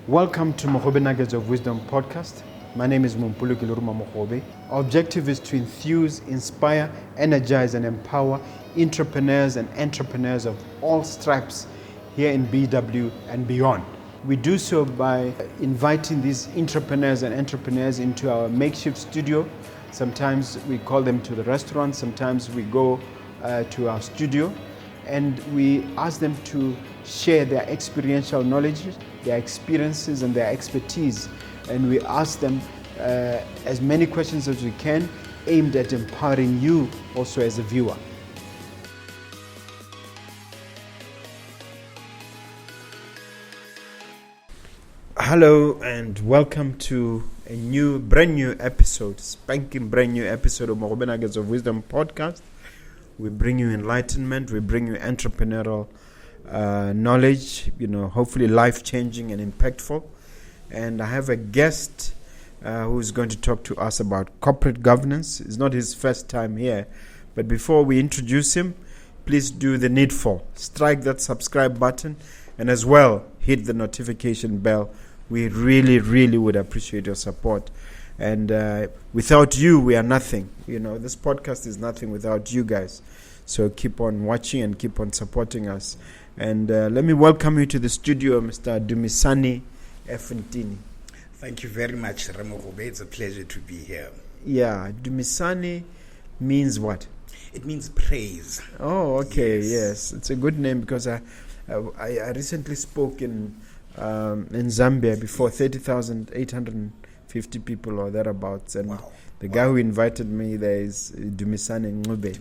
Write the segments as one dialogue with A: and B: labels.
A: Welcome to Mogobe Nuggets of Wisdom podcast. My name is Mompoloki Lerumo Mogobe. Our objective is to enthuse, inspire, energize, and empower entrepreneurs and entrepreneurs of all stripes here in BW and beyond. We do so by inviting these entrepreneurs and entrepreneurs into our makeshift studio. Sometimes we call them to the restaurant, sometimes we go to our studio, and we ask them to share their experiential knowledge, their experiences and their expertise, and we ask them as many questions as we can, aimed at empowering you also as a viewer. Hello and welcome to a brand new episode, spanking brand new episode of Mogobe Nuggets of Wisdom podcast. We bring you enlightenment, we bring you entrepreneurial knowledge, hopefully life-changing and impactful. And I have a guest who's going to talk to us about corporate governance. It's not his first time here, but before we introduce him, please do the needful. Strike that subscribe button and as well hit the notification bell. We really, really would appreciate your support. And without you, we are nothing. This podcast is nothing without you guys. So keep on watching and keep on supporting us. And let me welcome you to the studio, Mr. Dumisani Ntini.
B: Thank you very much, Mogobe. It's a pleasure to be here.
A: Yeah, Dumisani means what?
B: It means praise.
A: Oh, okay, yes. It's a good name because I recently spoke in Zambia before 30,850 people or thereabouts, and the guy who invited me there is Dumisani Mogobe.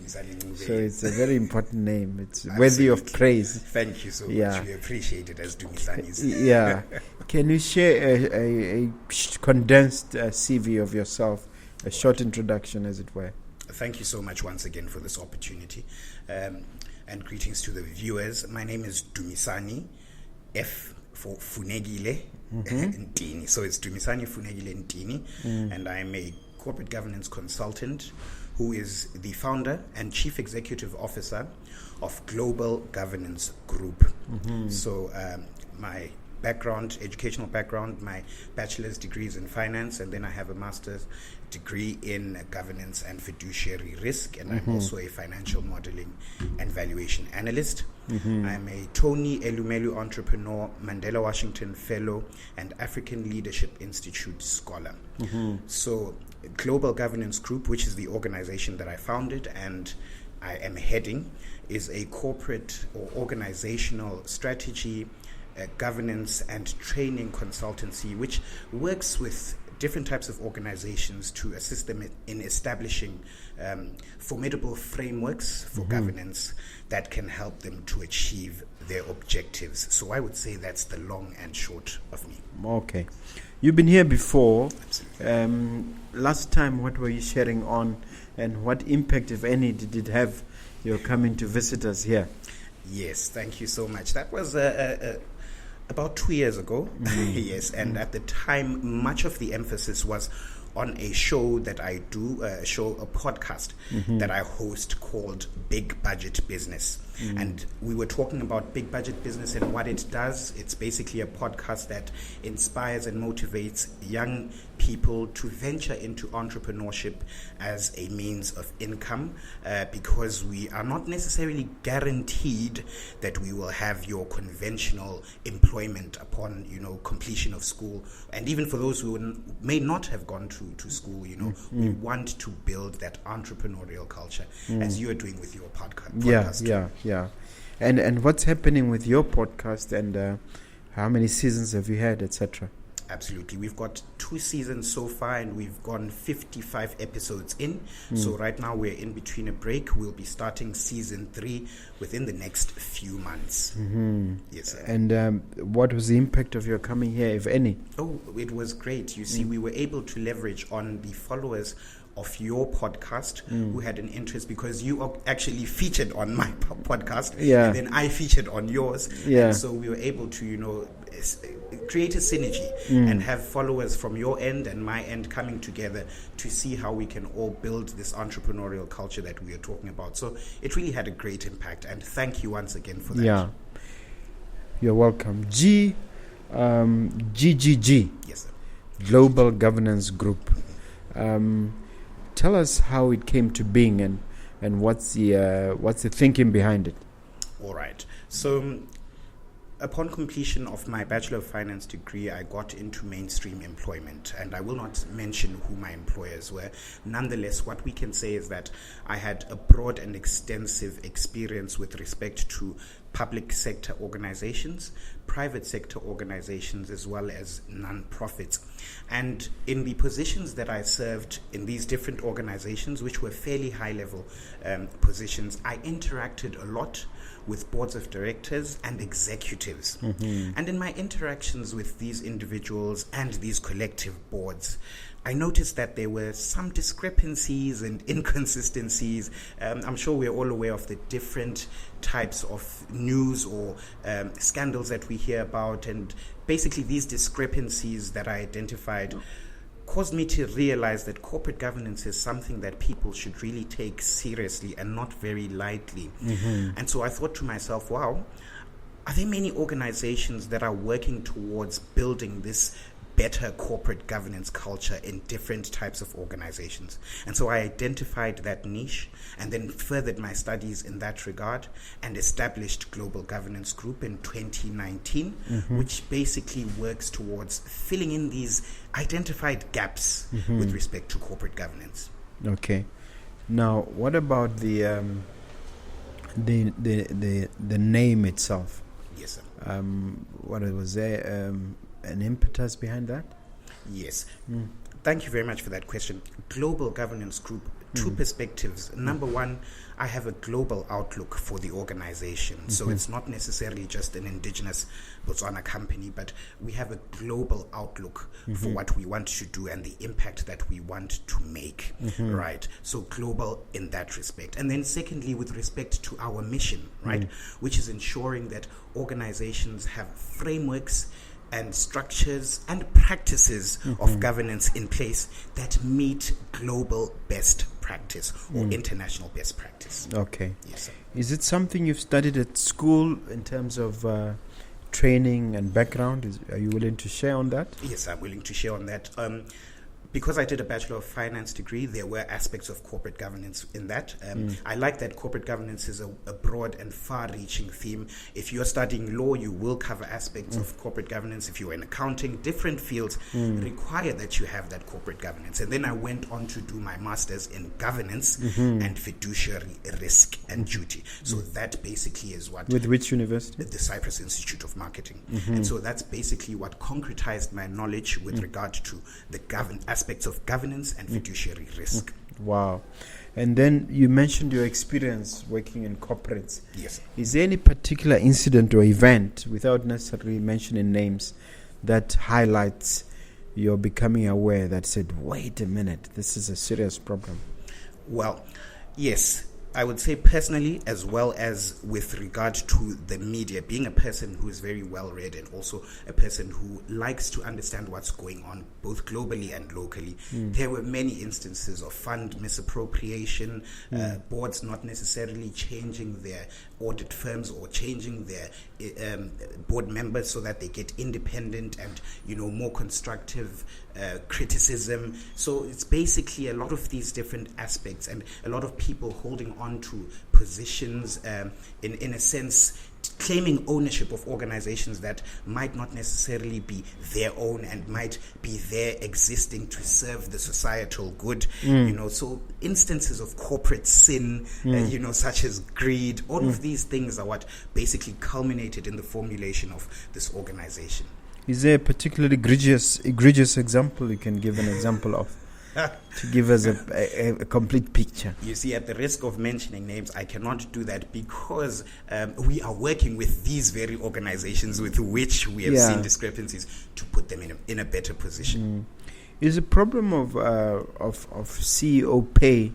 A: So it's a very important name. It's worthy of praise.
B: Thank you so much. We appreciate it as Dumisanis.
A: Yeah. Can you share a condensed CV of yourself, a short introduction, as it were?
B: Thank you so much once again for this opportunity, and greetings to the viewers. My name is Dumisani, F for Funegile Ntini. So it's Dumisani Funegile Ntini, and I'm a corporate governance consultant who is the founder and chief executive officer of Global Governance Group. So my educational background, my bachelor's degree is in finance, and then I have a master's degree in governance and fiduciary risk, and I'm also a financial modeling and valuation analyst. I'm a Tony Elumelu entrepreneur, Mandela Washington fellow, and African Leadership Institute scholar. So Global Governance Group, which is the organization that I founded and I am heading, is a corporate or organizational strategy, governance and training consultancy which works with different types of organizations to assist them in establishing formidable frameworks for governance that can help them to achieve their objectives. So I would say that's the long and short of me.
A: Okay. You've been here before.
B: Absolutely.
A: Last time, what were you sharing on, and what impact, if any, did it have your coming to visit us here?
B: Yes, thank you so much. That was about 2 years ago. Yes, and at the time, much of the emphasis was on a show that I do, a podcast that I host called Big Budget Business. And we were talking about big budget business and what it does. It's basically a podcast that inspires and motivates young people to venture into entrepreneurship as a means of income, because we are not necessarily guaranteed that we will have your conventional employment upon completion of school. And even for those who may not have gone to school, we want to build that entrepreneurial culture as you are doing with your podcast.
A: Yeah. And what's happening with your podcast, and how many seasons have you had, etc.?
B: Absolutely. We've got 2 seasons so far, and we've gone 55 episodes in. So right now we're in between a break. We'll be starting season 3 within the next few months. Yes, sir.
A: And what was the impact of your coming here, if any?
B: Oh, it was great. You see, we were able to leverage on the followers of your podcast who had an interest, because you are actually featured on my podcast, and then I featured on yours, and so we were able to create a synergy and have followers from your end and my end coming together to see how we can all build this entrepreneurial culture that we are talking about. So it really had a great impact, and tk you once again for that.
A: You're welcome. G, GGG.
B: Yes, sir.
A: Global Governance Group. Tell us how it came to being and what's the thinking behind it.
B: All right. So, upon completion of my Bachelor of Finance degree, I got into mainstream employment, and I will not mention who my employers were. Nonetheless, what we can say is that I had a broad and extensive experience with respect to public sector organizations, private sector organizations, as well as non-profits. And in the positions that I served in these different organizations, which were fairly high-level positions, I interacted a lot with boards of directors and executives. And in my interactions with these individuals and these collective boards, I noticed that there were some discrepancies and inconsistencies. I'm sure we're all aware of the different types of news or scandals that we hear about, and basically these discrepancies that I identified caused me to realize that corporate governance is something that people should really take seriously and not very lightly. And so I thought to myself, wow, are there many organizations that are working towards building this better corporate governance culture in different types of organizations? And so I identified that niche and then furthered my studies in that regard and established Global Governance Group in 2019, which basically works towards filling in these identified gaps with respect to corporate governance. Okay.
A: Now, what about the name itself?
B: Yes, sir.
A: What was there? An impetus behind that?
B: Yes. Thank you very much for that question. Global Governance Group, two perspectives. Number one, I have a global outlook for the organization. So it's not necessarily just an indigenous Botswana company, but we have a global outlook for what we want to do and the impact that we want to make. Right? So global in that respect. And then secondly, with respect to our mission, right? Which is ensuring that organizations have frameworks and structures and practices of governance in place that meet global best practice or international best practice.
A: Okay.
B: Yes, sir.
A: Is it something you've studied at school in terms of training and background? Are you willing to share on that?
B: Yes, I'm willing to share on that. Because I did a Bachelor of Finance degree, there were aspects of corporate governance in that. I like that corporate governance is a broad and far-reaching theme. If you're studying law, you will cover aspects of corporate governance. If you're in accounting, different fields require that you have that corporate governance. And then I went on to do my master's in governance and fiduciary risk and duty. So that basically is what...
A: With which university?
B: The Cyprus Institute of Marketing. And so that's basically what concretized my knowledge with regard to the aspects of governance and fiduciary risk.
A: Wow. And then you mentioned your experience working in corporates.
B: Yes.
A: Is there any particular incident or event, without necessarily mentioning names, that highlights your becoming aware that said, wait a minute, this is a serious problem?
B: Well, yes. I would say personally, as well as with regard to the media, being a person who is very well read and also a person who likes to understand what's going on both globally and locally, there were many instances of fund misappropriation, boards not necessarily changing their audit firms or changing their board members so that they get independent and, more constructive criticism. So it's basically a lot of these different aspects and a lot of people holding on to positions in a sense claiming ownership of organizations that might not necessarily be their own and might be there existing to serve the societal good. So instances of corporate sin, such as greed, all of these things are what basically culminated in the formulation of this organization.
A: Is there a particularly egregious example you can give an example of to give us a complete picture?
B: You see, at the risk of mentioning names, I cannot do that because we are working with these very organizations with which we have seen discrepancies to put them in a better position.
A: Is the problem of CEO pay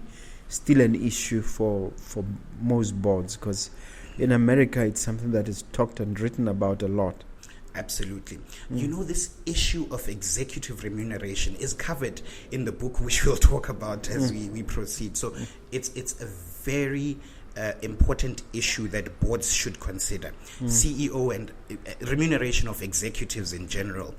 A: still an issue for most boards? Because in America, it's something that is talked and written about a lot.
B: Absolutely. This issue of executive remuneration is covered in the book, which we'll talk about as we proceed. So it's a very important issue that boards should consider. CEO and remuneration of executives in general.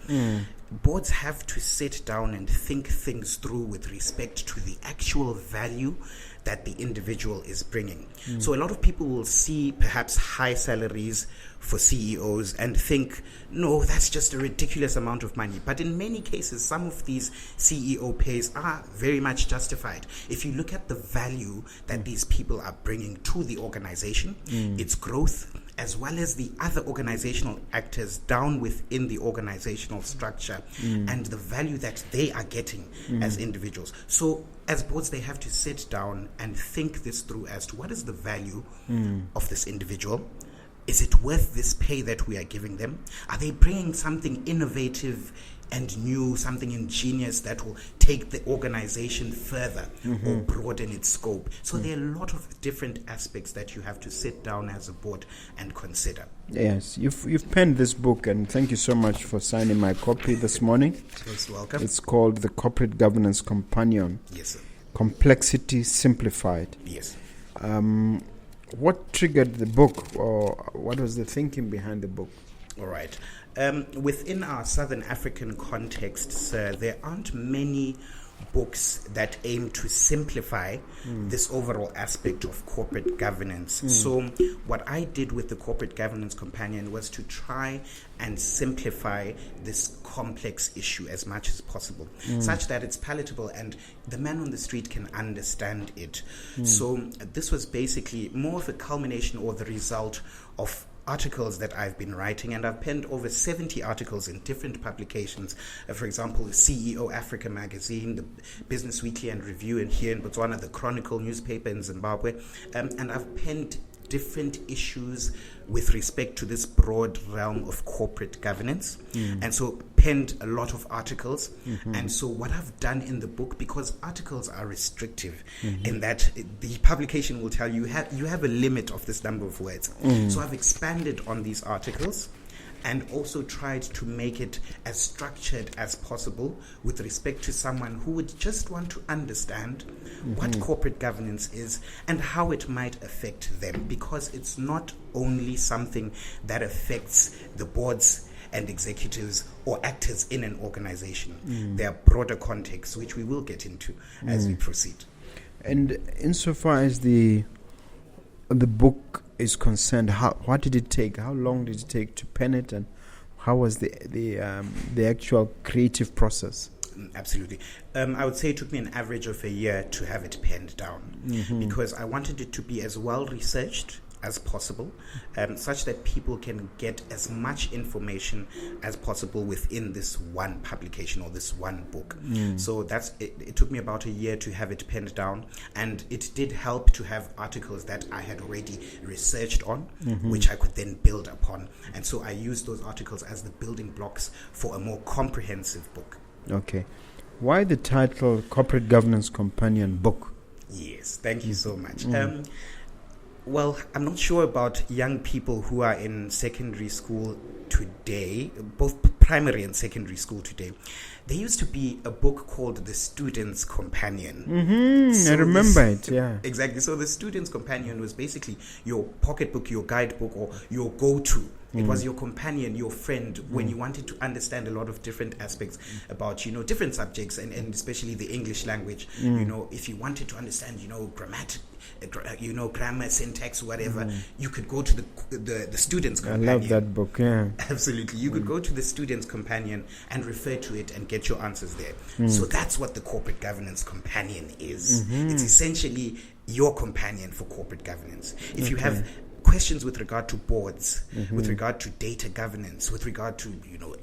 B: Boards have to sit down and think things through with respect to the actual value that the individual is bringing. So a lot of people will see perhaps high salaries for CEOs and think, no, that's just a ridiculous amount of money. But in many cases, some of these CEO pays are very much justified. If you look at the value that these people are bringing to the organization, its growth, as well as the other organizational actors down within the organizational structure, and the value that they are getting as individuals. So as boards, they have to sit down and think this through as to what is the value of this individual. Is it worth this pay that we are giving them? Are they bringing something innovative and new, something ingenious that will take the organization further or broaden its scope? So there are a lot of different aspects that you have to sit down as a board and consider.
A: Yes, you've penned this book, and thank you so much for signing my copy this morning.
B: Most welcome.
A: It's called The Corporate Governance Companion.
B: Yes, sir.
A: Complexities, Simplified.
B: Yes.
A: What triggered the book, or what was the thinking behind the book?
B: All right. Within our Southern African context, sir, there aren't many books that aim to simplify this overall aspect of corporate governance. So what I did with the Corporate Governance Companion was to try and simplify this complex issue as much as possible, such that it's palatable and the man on the street can understand it. So this was basically more of a culmination or the result of articles that I've been writing, and I've penned over 70 articles in different publications. For example, the CEO Africa magazine, the Business Weekly and Review, and here in Botswana, the Chronicle newspaper in Zimbabwe. And I've penned different issues with respect to this broad realm of corporate governance, and so penned a lot of articles. And so what I've done in the book, because articles are restrictive in that the publication will tell you you have a limit of this number of words, so I've expanded on these articles and also tried to make it as structured as possible with respect to someone who would just want to understand what corporate governance is and how it might affect them, because it's not only something that affects the boards and executives or actors in an organization. There are broader contexts which we will get into as we proceed. And
A: insofar as the book is concerned, what did it take? How long did it take to pen it, and how was the actual creative process?
B: Absolutely. I would say it took me an average of a year to have it penned down, because I wanted it to be as well researched as possible, such that people can get as much information as possible within this one publication or this one book. So that's it took me about a year to have it penned down, and it did help to have articles that I had already researched on, which I could then build upon. And so I used those articles as the building blocks for a more comprehensive book.
A: Okay. Why the title Corporate Governance Companion Book?
B: Yes, thank you so much. Well, I'm not sure about young people who are in secondary school today, both primary and secondary school today. There used to be a book called The Student's Companion.
A: So I remember it, yeah.
B: Exactly. So The Student's Companion was basically your pocketbook, your guidebook, or your go-to. It was your companion, your friend, when you wanted to understand a lot of different aspects about, different subjects, and especially the English language. If you wanted to understand, grammar, syntax, whatever, you could go to the Student's Companion.
A: I love that book, yeah.
B: Absolutely. You could go to the Student's Companion and refer to it and get your answers there. So that's what the Corporate Governance Companion is. It's essentially your companion for corporate governance. If you have questions with regard to boards, with regard to data governance, with regard to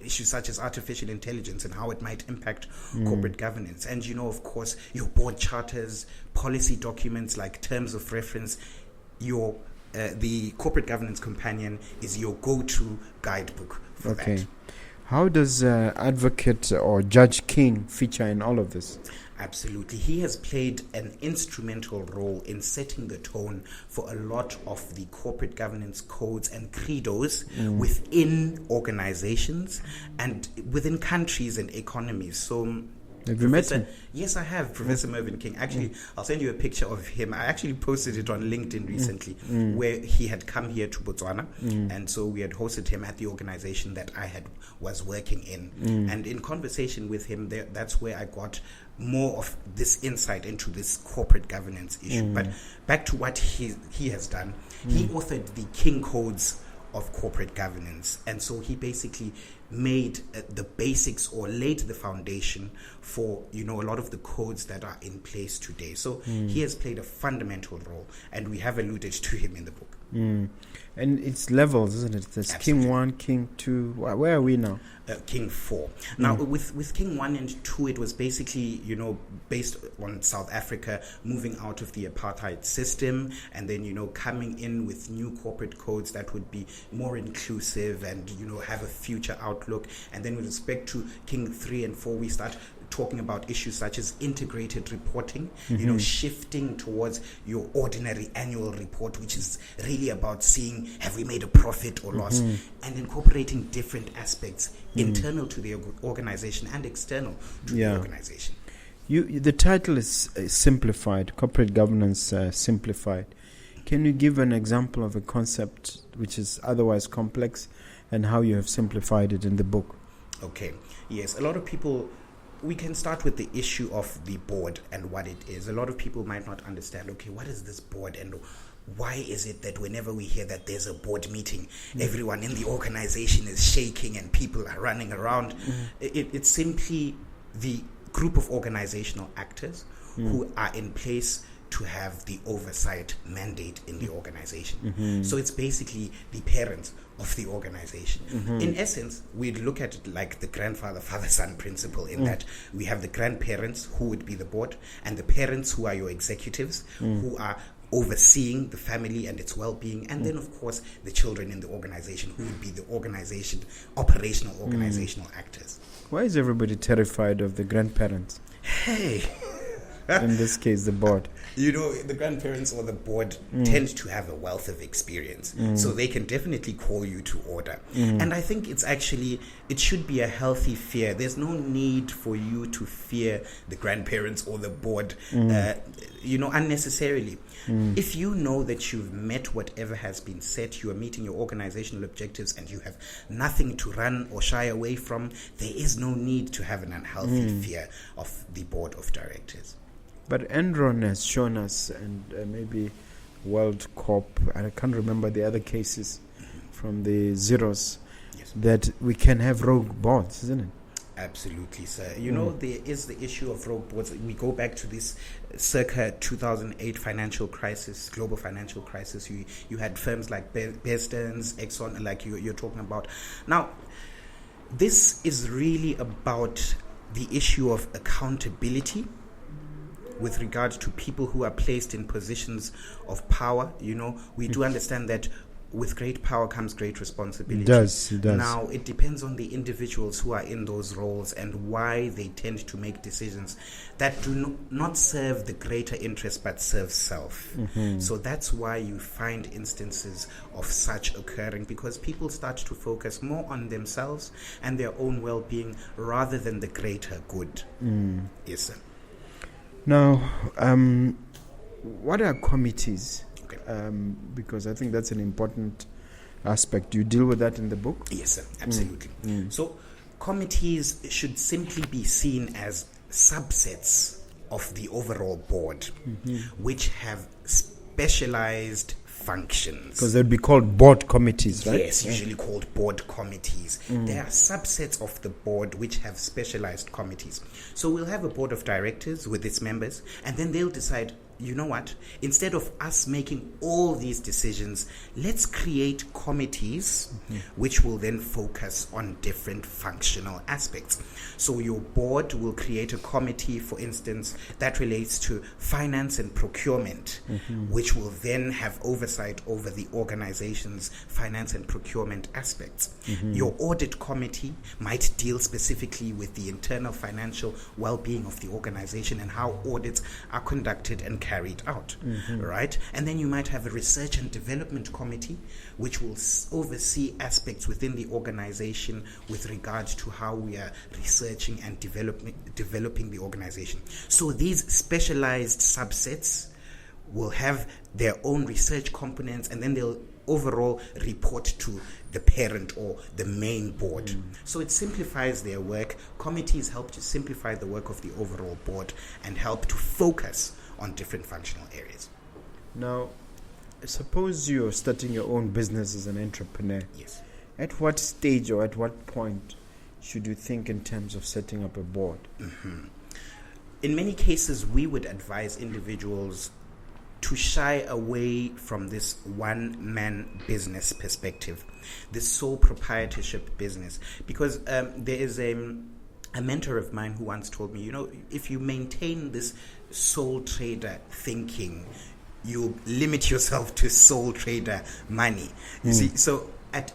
B: issues such as artificial intelligence and how it might impact corporate governance, and of course your board charters, policy documents like terms of reference, the Corporate Governance Companion is your go-to guidebook for that.
A: How does Advocate or Judge King feature in all of this?
B: Absolutely. He has played an instrumental role in setting the tone for a lot of the corporate governance codes and credos within organizations and within countries and economies. So
A: Have you met him?
B: Yes, I have, Professor Mervyn King. Actually, I'll send you a picture of him. I actually posted it on LinkedIn recently, where he had come here to Botswana, and so we had hosted him at the organization that I was working in. And in conversation with him, that's where I got more of this insight into this corporate governance issue. But back to what he has done, he authored the King Codes of corporate governance, and so he basically made the basics, or laid the foundation for a lot of the codes that are in place today. So he has played a fundamental role, and we have alluded to him in the book.
A: And it's levels, isn't it? There's
B: Absolutely.
A: King 1, King 2. Where are we now?
B: King 4. Now, with King 1 and 2, it was basically, based on South Africa moving out of the apartheid system, and then, coming in with new corporate codes that would be more inclusive and, have a future outlook. And then with respect to King 3 and 4, we start talking about issues such as integrated reporting, shifting towards your ordinary annual report, which is really about seeing, have we made a profit or loss, and incorporating different aspects internal to the organization and external to the organization.
A: The title is Simplified, Corporate Governance Simplified. Can you give an example of a concept which is otherwise complex and how you have simplified it in the book?
B: Okay, yes, a lot of people... We can start with the issue of the board and what it is. A lot of people might not understand, okay, what is this board, and why is it that whenever we hear that there's a board meeting, everyone in the organization is shaking and people are running around? It's simply the group of organizational actors who are in place to have the oversight mandate in the organization. So it's basically the parents of the organization. In essence, we look at it like the grandfather, father-son principle, in that we have the grandparents, who would be the board, and the parents, who are your executives, who are overseeing the family and its well-being, and then, of course, the children in the organization, who would be the organizational actors.
A: Why is everybody terrified of the grandparents?
B: Hey!
A: In this case, the board.
B: The grandparents or the board tend to have a wealth of experience, so they can definitely call you to order. And I think it should be a healthy fear. There's no need for you to fear the grandparents or the board, unnecessarily. If you know that you've met whatever has been set, you are meeting your organizational objectives, and you have nothing to run or shy away from, there is no need to have an unhealthy fear of the board of directors.
A: But Enron has shown us, and maybe World Corp, I can't remember the other cases from the zeros, that we can have rogue boards, isn't it?
B: Absolutely, sir. There is the issue of rogue boards. We go back to this circa 2008 financial crisis, global financial crisis. You had firms like Bear Stearns, Exxon, like you're talking about. Now, this is really about the issue of accountability with regard to people who are placed in positions of power. We do understand that with great power comes great responsibility.
A: It does.
B: Now, it depends on the individuals who are in those roles and why they tend to make decisions that do not serve the greater interest but serve self. So that's why you find instances of such occurring, because people start to focus more on themselves and their own well-being rather than the greater good. Yes, sir.
A: Now, what are committees?
B: Okay.
A: Because I think that's an important aspect. Do you deal with that in the book?
B: Yes, sir. Absolutely. So, committees should simply be seen as subsets of the overall board, which have specialized functions.
A: Because they'd be called board committees, right?
B: Yes, usually called board committees. There are subsets of the board which have specialized committees. So we'll have a board of directors with its members, and then they'll decide, you know what, instead of us making all these decisions, let's create committees which will then focus on different functional aspects. So your board will create a committee, for instance, that relates to finance and procurement, which will then have oversight over the organization's finance and procurement aspects. Your audit committee might deal specifically with the internal financial well-being of the organization and how audits are conducted and carried out, right? And then you might have a research and development committee, which will oversee aspects within the organization with regard to how we are researching and developing the organization. So these specialized subsets will have their own research components, and then they'll overall report to the parent or the main board. So it simplifies their work. Committees help to simplify the work of the overall board and help to focus on different functional areas.
A: Now, suppose you're starting your own business as an entrepreneur.
B: Yes.
A: At what stage or at what point should you think in terms of setting up a board?
B: In many cases, we would advise individuals to shy away from this one-man business perspective, this sole proprietorship business, because there is a mentor of mine who once told me, if you maintain this sole trader thinking, you limit yourself to sole trader money. You see, so at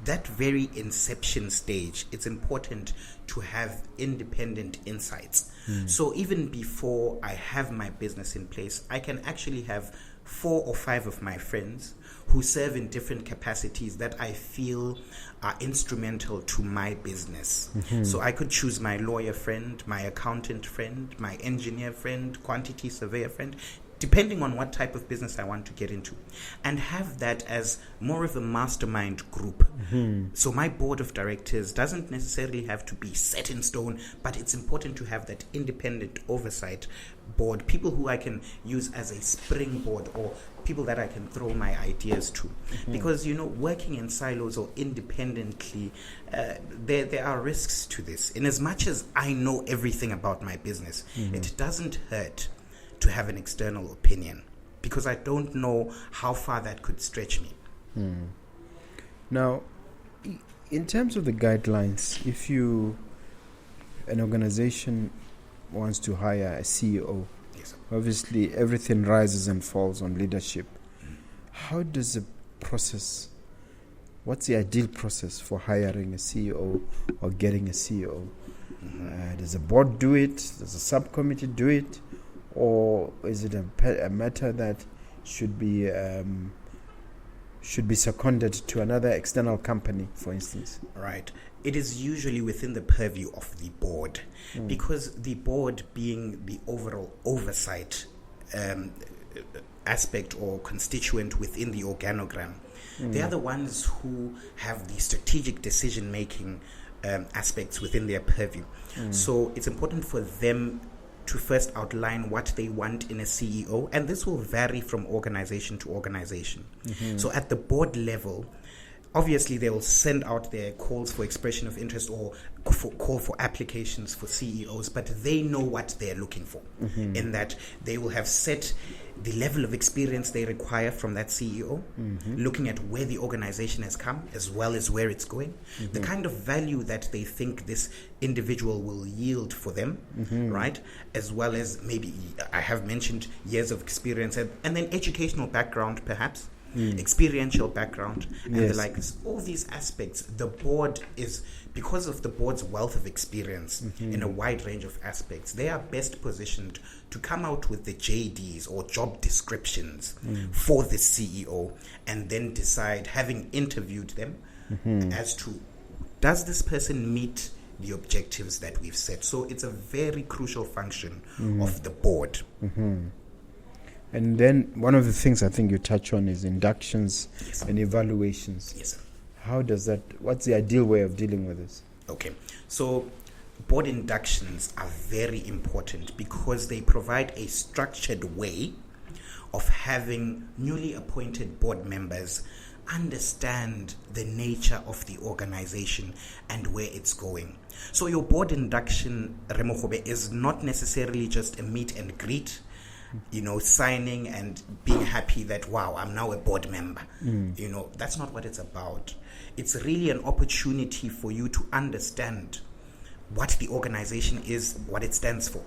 B: that very inception stage, it's important to have independent insights. So even before I have my business in place, I can actually have 4 or 5 of my friends who serve in different capacities that I feel are instrumental to my business. So I could choose my lawyer friend, my accountant friend, my engineer friend, quantity surveyor friend, depending on what type of business I want to get into, and have that as more of a mastermind group. So my board of directors doesn't necessarily have to be set in stone, but it's important to have that independent oversight board, people who I can use as a springboard or people that I can throw my ideas to. Because, working in silos or independently, there are risks to this. In as much as I know everything about my business, it doesn't hurt to have an external opinion, because I don't know how far that could stretch me.
A: Now, in terms of the guidelines, if an organization wants to hire a CEO, obviously everything rises and falls on leadership. How does the process, what's the ideal process for hiring a CEO or getting a CEO? Does the board do it? Does the subcommittee do it? Or is it a matter that should be seconded to another external company, for instance?
B: Right. It is usually within the purview of the board, because the board, being the overall oversight aspect or constituent within the organogram, they are the ones who have the strategic decision-making aspects within their purview. So it's important for them to first outline what they want in a CEO, and this will vary from organization to organization. So at the board level, obviously they will send out their calls for expression of interest or call for applications for CEOs, but they know what they're looking for, in that they will have set the level of experience they require from that CEO, looking at where the organization has come as well as where it's going, the kind of value that they think this individual will yield for them, right? As well as maybe, I have mentioned years of experience, and then educational background perhaps, experiential background, and the like. All these aspects, the board is, because of the board's wealth of experience in a wide range of aspects, they are best positioned to come out with the JDs or job descriptions for the CEO, and then decide, having interviewed them, as to, does this person meet the objectives that we've set? So it's a very crucial function of the board.
A: And then one of the things I think you touch on is inductions and evaluations.
B: Yes.
A: How does that, what's the ideal way of dealing with this?
B: Okay, so board inductions are very important because they provide a structured way of having newly appointed board members understand the nature of the organization and where it's going. So your board induction, Mogobe, is not necessarily just a meet and greet, signing and being happy that, wow, I'm now a board member. That's not what it's about. It's really an opportunity for you to understand what the organization is, what it stands for.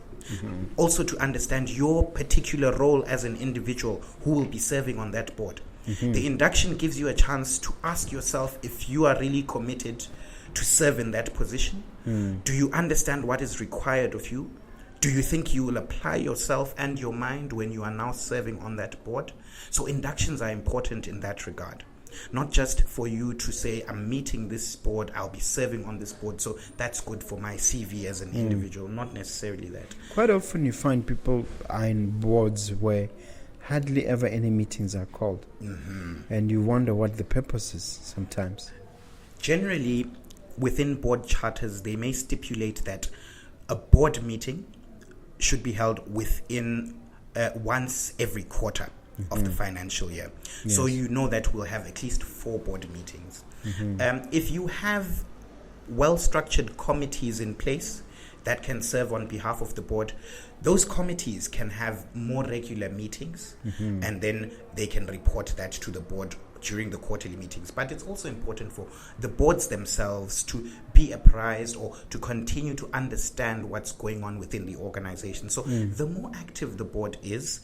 B: Also to understand your particular role as an individual who will be serving on that board. The induction gives you a chance to ask yourself if you are really committed to serve in that position. Do you understand what is required of you? Do you think you will apply yourself and your mind when you are now serving on that board? So inductions are important in that regard. Not just for you to say, I'm meeting this board, I'll be serving on this board, so that's good for my CV as an individual. Not necessarily that.
A: Quite often you find people are in boards where hardly ever any meetings are called. And you wonder what the purpose is sometimes.
B: Generally, within board charters, they may stipulate that a board meeting should be held within once every quarter of the financial year.
A: Yes.
B: So you know that we'll have at least 4 board meetings. If you have well-structured committees in place that can serve on behalf of the board, those committees can have more regular meetings, and then they can report that to the board during the quarterly meetings. But it's also important for the boards themselves to be apprised or to continue to understand what's going on within the organization. So the more active the board is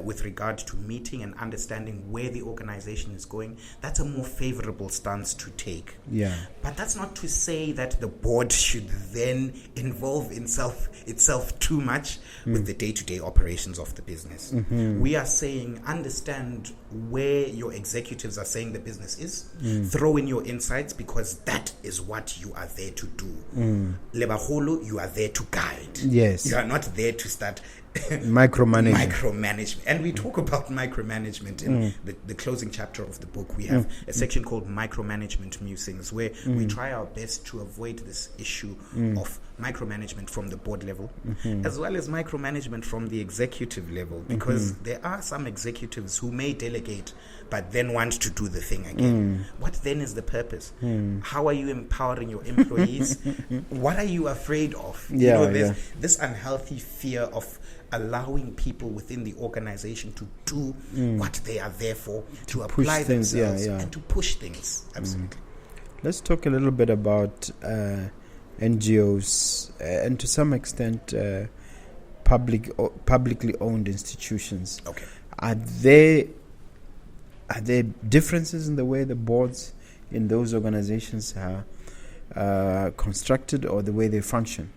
B: with regard to meeting and understanding where the organization is going, that's a more favorable stance to take.
A: Yeah.
B: But that's not to say that the board should then involve itself too much with the day-to-day operations of the business. We are saying understand where your executives are saying the business is, throw in your insights, because that is what you are there to do. Lebaholo, you are there to guide.
A: Yes.
B: You are not there to start
A: micromanagement.
B: And we talk about micromanagement in the closing chapter of the book. We have a section called Micromanagement Musings, where we try our best to avoid this issue of micromanagement from the board level, as well as micromanagement from the executive level, because there are some executives who may delegate but then want to do the thing again. What then is the purpose? How are you empowering your employees? What are you afraid of? There's this unhealthy fear of allowing people within the organization to do what they are there for, to apply
A: things,
B: themselves and to push things. Absolutely.
A: Let's talk a little bit about NGOs and to some extent publicly owned institutions.
B: Okay.
A: Are there differences in the way the boards in those organizations are constructed or the way they function?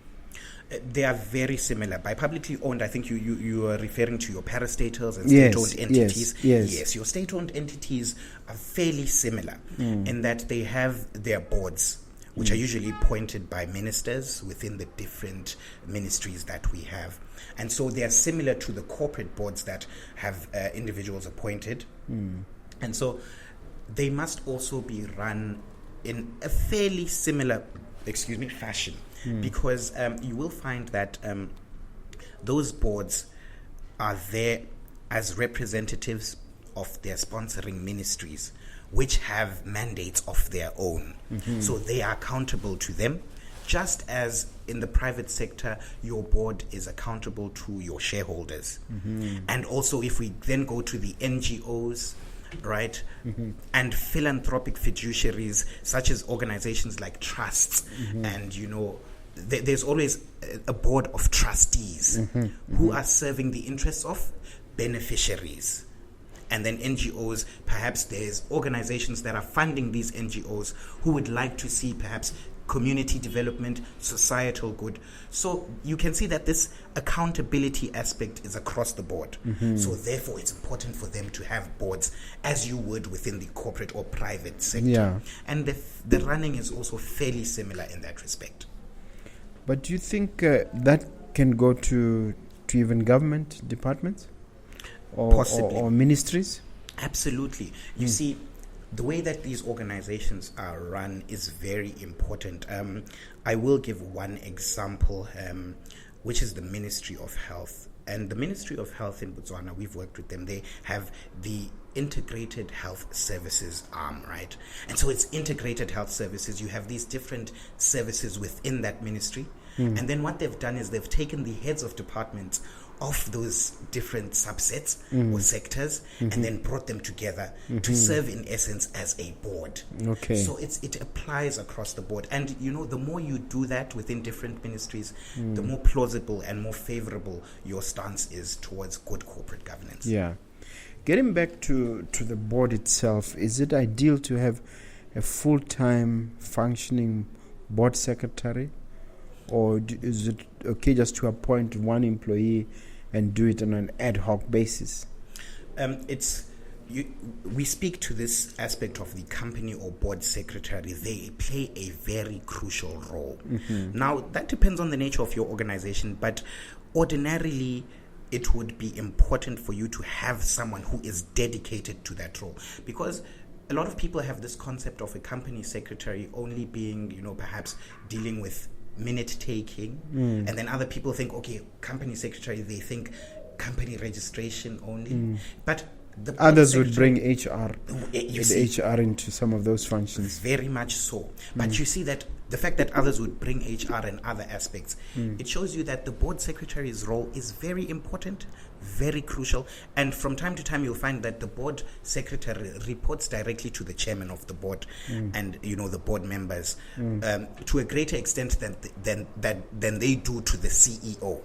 B: They are very similar. By publicly owned, I think you are referring to your parastatals and state-owned entities. Yes, your state-owned entities are fairly similar in that they have their boards, which are usually appointed by ministers within the different ministries that we have. And so they are similar to the corporate boards that have individuals appointed. And so they must also be run in a fairly similar fashion. Because you will find that those boards are there as representatives of their sponsoring ministries, which have mandates of their own. So they are accountable to them, just as in the private sector, your board is accountable to your shareholders. And also, if we then go to the NGOs, right, and philanthropic fiduciaries, such as organizations like trusts, and there's always a board of trustees who are serving the interests of beneficiaries. And then NGOs, perhaps there's organizations that are funding these NGOs who would like to see perhaps community development, societal good. So you can see that this accountability aspect is across the board. So therefore it's important for them to have boards as you would within the corporate or private sector. And the running is also fairly similar in that respect.
A: But do you think that can go to even government departments or ministries?
B: Absolutely. You see, the way that these organizations are run is very important. I will give one example, which is the Ministry of Health. And the Ministry of Health in Botswana, we've worked with them. They have the integrated health services arm, right? And so it's integrated health services. You have these different services within that ministry. And then what they've done is they've taken the heads of departments of those different subsets or sectors and then brought them together to serve in essence as a board.
A: Okay.
B: So it applies across the board. And the more you do that within different ministries, the more plausible and more favorable your stance is towards good corporate governance.
A: Yeah. Getting back to the board itself, is it ideal to have a full-time functioning board secretary? or is it okay just to appoint one employee and do it on an ad hoc basis?
B: We speak to this aspect of the company or board secretary. They play a very crucial role. Now, that depends on the nature of your organization, but ordinarily, it would be important for you to have someone who is dedicated to that role, because a lot of people have this concept of a company secretary only being, perhaps dealing with minute taking, and then other people think, okay, company secretary, they think company registration only, but the
A: others would bring HR, HR into some of those functions.
B: Very much so. But you see that the fact that others would bring HR and other aspects, it shows you that the board secretary's role is very important, very crucial. And from time to time, you'll find that the board secretary reports directly to the chairman of the board and, the board members to a greater extent than they do to the CEO,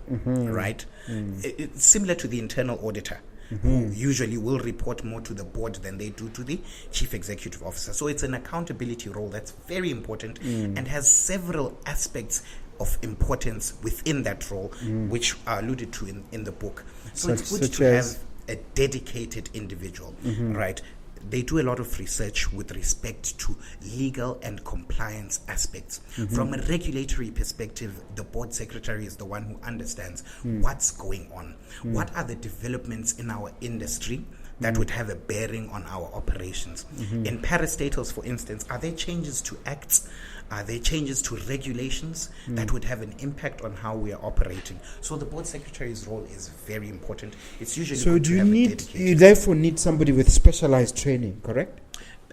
B: right? It's similar to the internal auditor. Who usually will report more to the board than they do to the chief executive officer. So it's an accountability role that's very important and has several aspects of importance within that role, which are alluded to in the book. So it's good to have a dedicated individual, right? They do a lot of research with respect to legal and compliance aspects. From a regulatory perspective, the board secretary is the one who understands what's going on. What are the developments in our industry that would have a bearing on our operations? In parastatals, for instance, are there changes to acts? Are there changes to regulations that would have an impact on how we are operating? So the board secretary's role is very important. It's usually
A: so. Do you therefore need somebody with specialized training? Correct?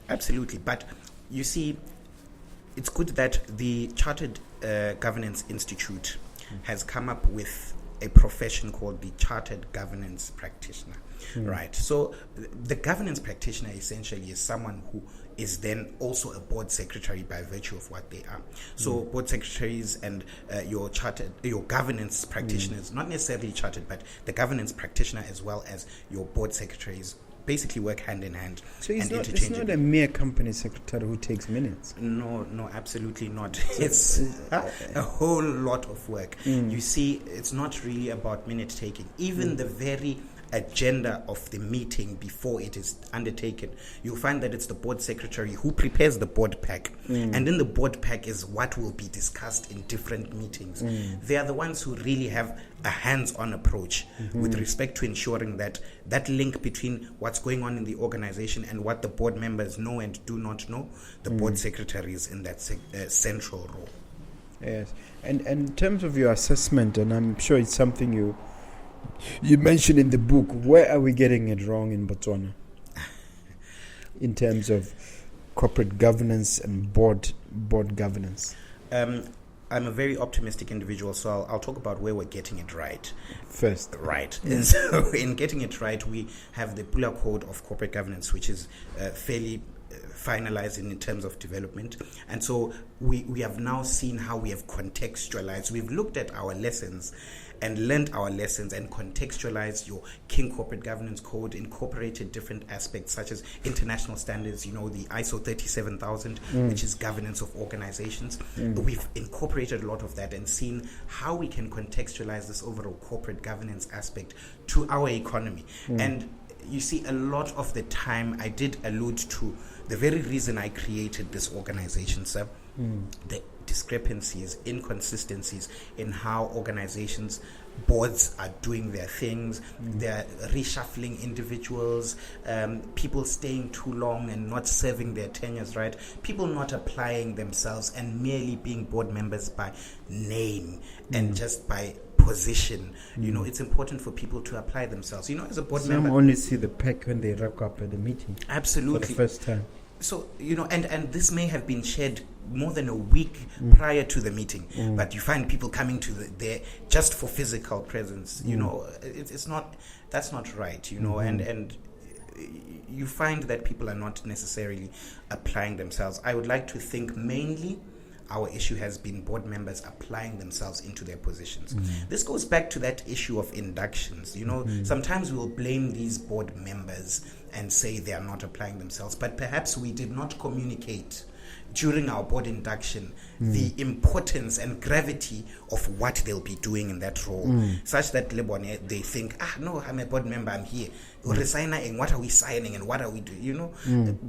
B: Absolutely, but you see, it's good that the Chartered Governance Institute has come up with a profession called the Chartered Governance Practitioner. Right. So the governance practitioner essentially is someone who is then also a board secretary by virtue of what they are. So board secretaries and your governance practitioners, not necessarily chartered, but the governance practitioner as well as your board secretaries basically work hand in hand.
A: So it's not a mere company secretary who takes minutes.
B: No, absolutely not. It's a whole lot of work. You see, it's not really about minute taking. Even the very agenda of the meeting before it is undertaken, you'll find that it's the board secretary who prepares the board pack, and in the board pack is what will be discussed in different meetings. They are the ones who really have a hands-on approach with respect to ensuring that that link between what's going on in the organization and what the board members know and do not know, the board secretary is in that central role.
A: Yes, and in terms of your assessment, and I'm sure it's something you mentioned in the book, where are we getting it wrong in Botswana in terms of corporate governance and board governance?
B: I'm a very optimistic individual, so I'll talk about where we're getting it right.
A: First.
B: Right. And so in getting it right, we have the Pula Code of Corporate Governance, which is fairly finalized in terms of development. And so we have now seen how we have contextualized. We've looked at our lessons and learned our lessons and contextualized your King Corporate Governance Code, incorporated different aspects such as international standards, the ISO 37000, which is governance of organizations. We've incorporated a lot of that and seen how we can contextualize this overall corporate governance aspect to our economy. And you see, a lot of the time I did allude to the very reason I created this organization, sir. The discrepancies, inconsistencies in how organizations, boards are doing their things. They're reshuffling individuals, people staying too long and not serving their tenures right, people not applying themselves and merely being board members by name and just by position. It's important for people to apply themselves. As a board member,
A: some only see the pack when they rock up at the meeting.
B: Absolutely.
A: For the first time.
B: So, and this may have been shared more than a week prior to the meeting, but you find people coming to there just for physical presence. It's not, that's not right, and you find that people are not necessarily applying themselves. I would like to think mainly our issue has been board members applying themselves into their positions. This goes back to that issue of inductions. Sometimes we'll blame these board members and say they are not applying themselves, but perhaps we did not communicate during our board induction the importance and gravity of what they'll be doing in that role, such that they think, no, I'm a board member, I'm here. And what are we signing and what are we doing?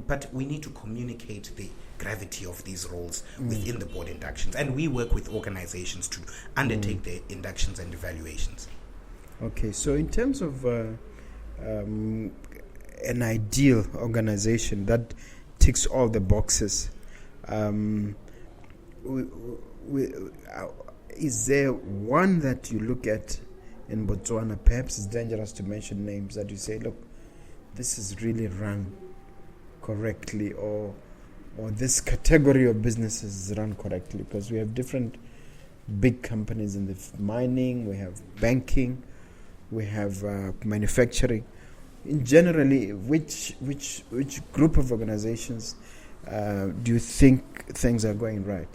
B: But we need to communicate the gravity of these roles within the board inductions, and we work with organizations to undertake the inductions and evaluations.
A: Okay, so in terms of an ideal organization that ticks all the boxes, is there one that you look at in Botswana? Perhaps it's dangerous to mention names, that you say, look, this is really run correctly, or this category of businesses is run correctly, because we have different big companies in the mining, we have banking, we have manufacturing. In generally, which group of organizations do you think things are going right?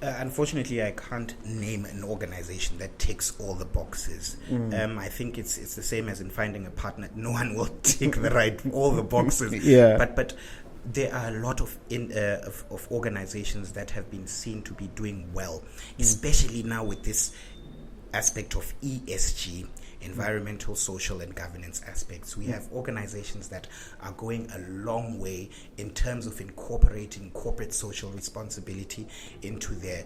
B: Unfortunately, I can't name an organization that ticks all the boxes. I think it's the same as in finding a partner. No one will tick all the boxes.
A: Yeah.
B: But there are a lot of organizations that have been seen to be doing well, especially now with this aspect of ESG, environmental, social, and governance aspects. We have organizations that are going a long way in terms of incorporating corporate social responsibility into their,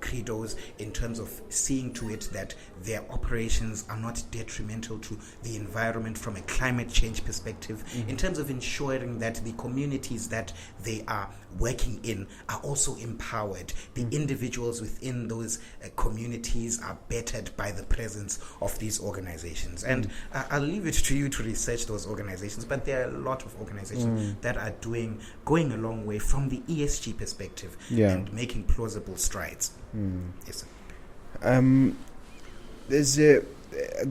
B: credos, in terms of seeing to it that their operations are not detrimental to the environment from a climate change perspective, in terms of ensuring that the communities that they are working in are also empowered. The individuals within those communities are bettered by the presence of these organizations. And I'll leave it to you to research those organizations, but there are a lot of organizations that are going a long way from the ESG perspective and making plausible strides. Yes, sir.
A: There's a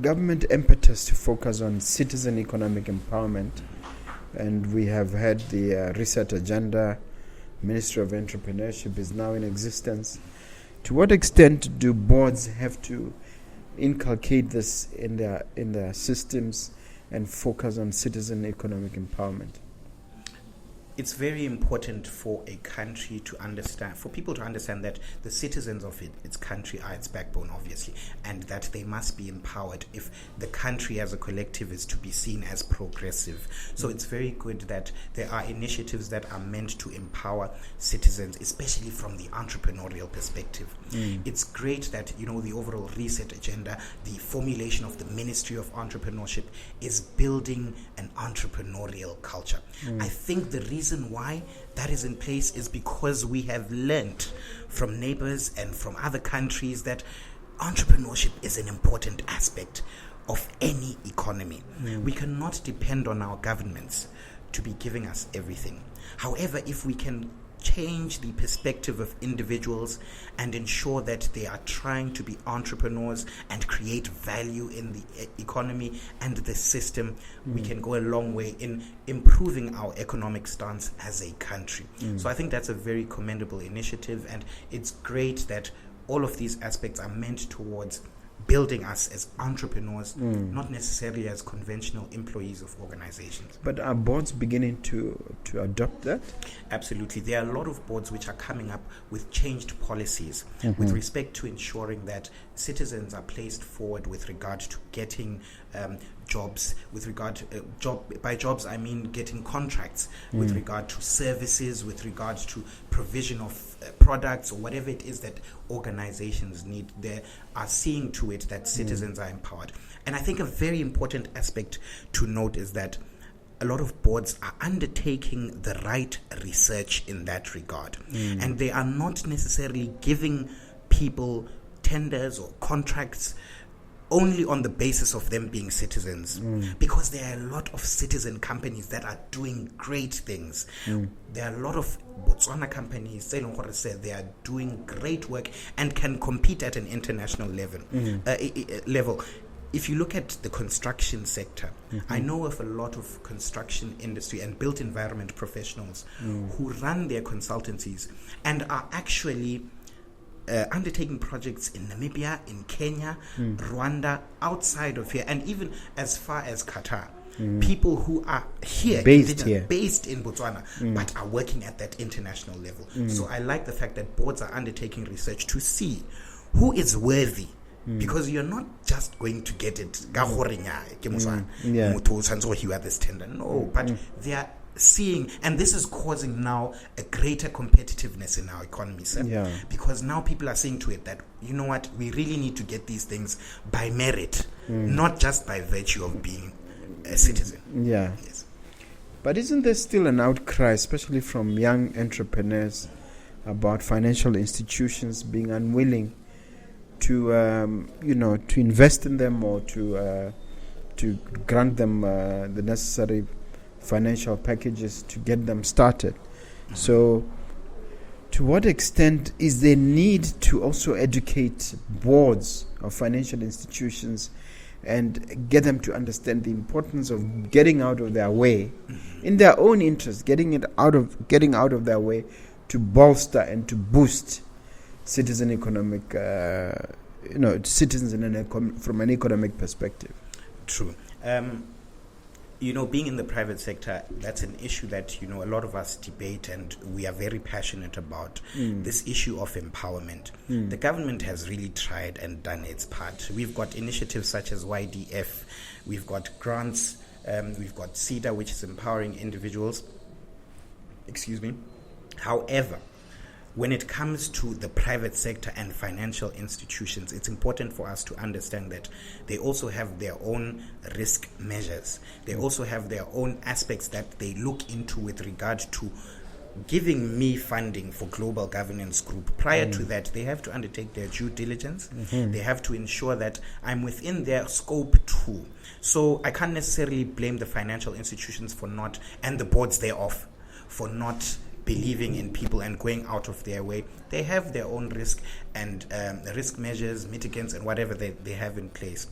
A: government impetus to focus on citizen economic empowerment, and we have had the research agenda. Ministry of Entrepreneurship is now in existence. To what extent do boards have to inculcate this in their systems and focus on citizen economic empowerment?
B: It's very important for a country to understand, for people to understand that the citizens of its country are its backbone, obviously, and that they must be empowered if the country as a collective is to be seen as progressive. So it's very good that there are initiatives that are meant to empower citizens, especially from the entrepreneurial perspective. It's great that, the overall reset agenda, the formulation of the Ministry of Entrepreneurship is building an entrepreneurial culture. I think the reason why that is in place is because we have learned from neighbors and from other countries that entrepreneurship is an important aspect of any economy. We cannot depend on our governments to be giving us everything. However, if we can change the perspective of individuals and ensure that they are trying to be entrepreneurs and create value in the economy and the system, we can go a long way in improving our economic stance as a country. So I think that's a very commendable initiative, and it's great that all of these aspects are meant towards building us as entrepreneurs, not necessarily as conventional employees of organizations.
A: But are boards beginning to adopt that?
B: Absolutely. There are a lot of boards which are coming up with changed policies with respect to ensuring that citizens are placed forward with regard to getting jobs, with regard to by jobs I mean getting contracts, with regard to services, with regard to provision of products or whatever it is that organizations need. They are seeing to it that citizens are empowered. And I think a very important aspect to note is that a lot of boards are undertaking the right research in that regard. And they are not necessarily giving people tenders or contracts only on the basis of them being citizens, because there are a lot of citizen companies that are doing great things. There are a lot of Botswana companies, they are doing great work and can compete at an international level. If you look at the construction sector, I know of a lot of construction industry and built environment professionals who run their consultancies and are actually undertaking projects in Namibia, in Kenya, Rwanda, outside of here, and even as far as Qatar. People who are here, based in Botswana, but are working at that international level. So I like the fact that boards are undertaking research to see who is worthy. Because you're not just going to get it. This tender. No, but they are seeing, and this is causing now a greater competitiveness in our economy, sir. Because now people are saying to it that, you know what, we really need to get these things by merit, not just by virtue of being a citizen. Yes.
A: But isn't there still an outcry, especially from young entrepreneurs, about financial institutions being unwilling to to invest in them or to grant them the necessary financial packages to get them started? So to what extent is there need to also educate boards of financial institutions and get them to understand the importance of getting out of their way in their own interest, getting out of their way to bolster and to boost citizen economic, citizens from an economic perspective?
B: True. Being in the private sector, that's an issue that, a lot of us debate, and we are very passionate about this issue of empowerment. The government has really tried and done its part. We've got initiatives such as YDF, we've got grants, we've got CEDA, which is empowering individuals. Excuse me. However, when it comes to the private sector and financial institutions, it's important for us to understand that they also have their own risk measures. They also have their own aspects that they look into with regard to giving me funding for Global Governance Group. Prior to that, they have to undertake their due diligence. They have to ensure that I'm within their scope too. So I can't necessarily blame the financial institutions and the boards thereof for not believing in people and going out of their way. They have their own risk and risk measures, mitigants, and whatever they have in place.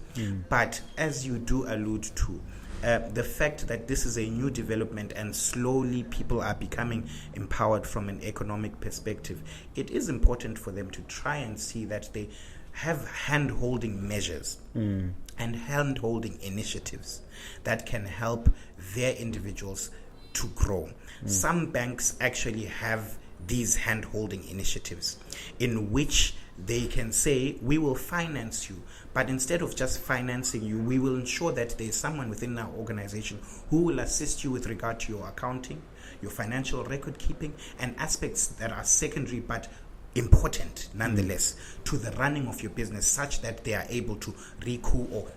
B: But as you do allude to, the fact that this is a new development and slowly people are becoming empowered from an economic perspective, it is important for them to try and see that they have hand-holding measures and hand-holding initiatives that can help their individuals to grow. Some banks actually have these hand-holding initiatives in which they can say, we will finance you, but instead of just financing you, we will ensure that there is someone within our organization who will assist you with regard to your accounting, your financial record keeping, and aspects that are secondary but important nonetheless to the running of your business, such that they are able to recoup or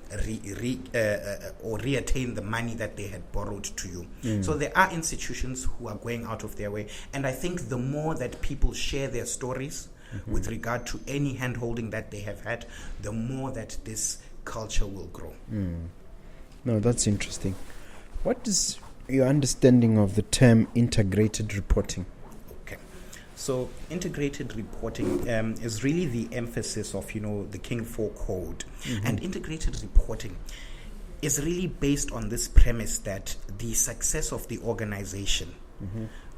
B: reattain the money that they had borrowed to you. So there are institutions who are going out of their way, and I think the more that people share their stories with regard to any hand-holding that they have had, the more that this culture will grow.
A: No, that's interesting. What is your understanding of the term integrated reporting?
B: So integrated reporting is really the emphasis of, the King 4 Code. And integrated reporting is really based on this premise that the success of the organization,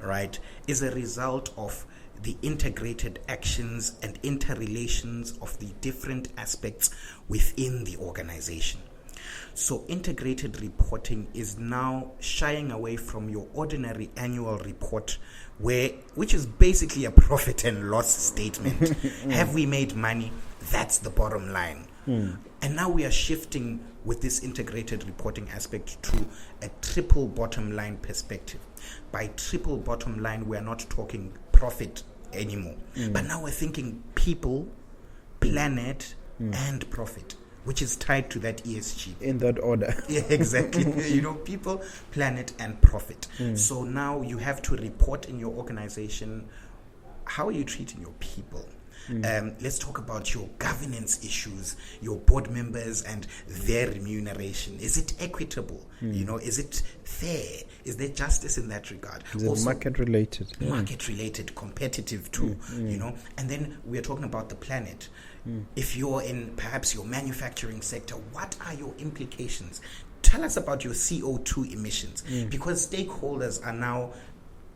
B: right, is a result of the integrated actions and interrelations of the different aspects within the organization. So integrated reporting is now shying away from your ordinary annual report, which is basically a profit and loss statement. Have we made money? That's the bottom line. And now we are shifting with this integrated reporting aspect to a triple bottom line perspective. By triple bottom line, we are not talking profit anymore, but now we're thinking people, planet, and profit, which is tied to that ESG.
A: In that order.
B: Yeah, exactly. People, planet, and profit. So now you have to report in your organization, how are you treating your people? Let's talk about your governance issues, your board members and their remuneration. Is it equitable? Is it fair? Is there justice in that regard?
A: Is it market-related?
B: Market-related, competitive too, And then we're talking about the planet. If you're in perhaps your manufacturing sector, what are your implications? Tell us about your CO2 emissions, because stakeholders are now,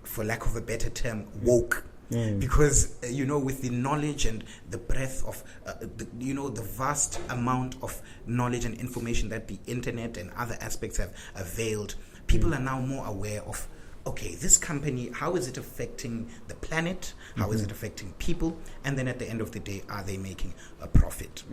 B: for lack of a better term, woke. Because, with the knowledge and the breadth of, the vast amount of knowledge and information that the internet and other aspects have availed, people are now more aware of, okay, this company, how is it affecting the planet? How is it affecting people? And then at the end of the day, are they making a profit?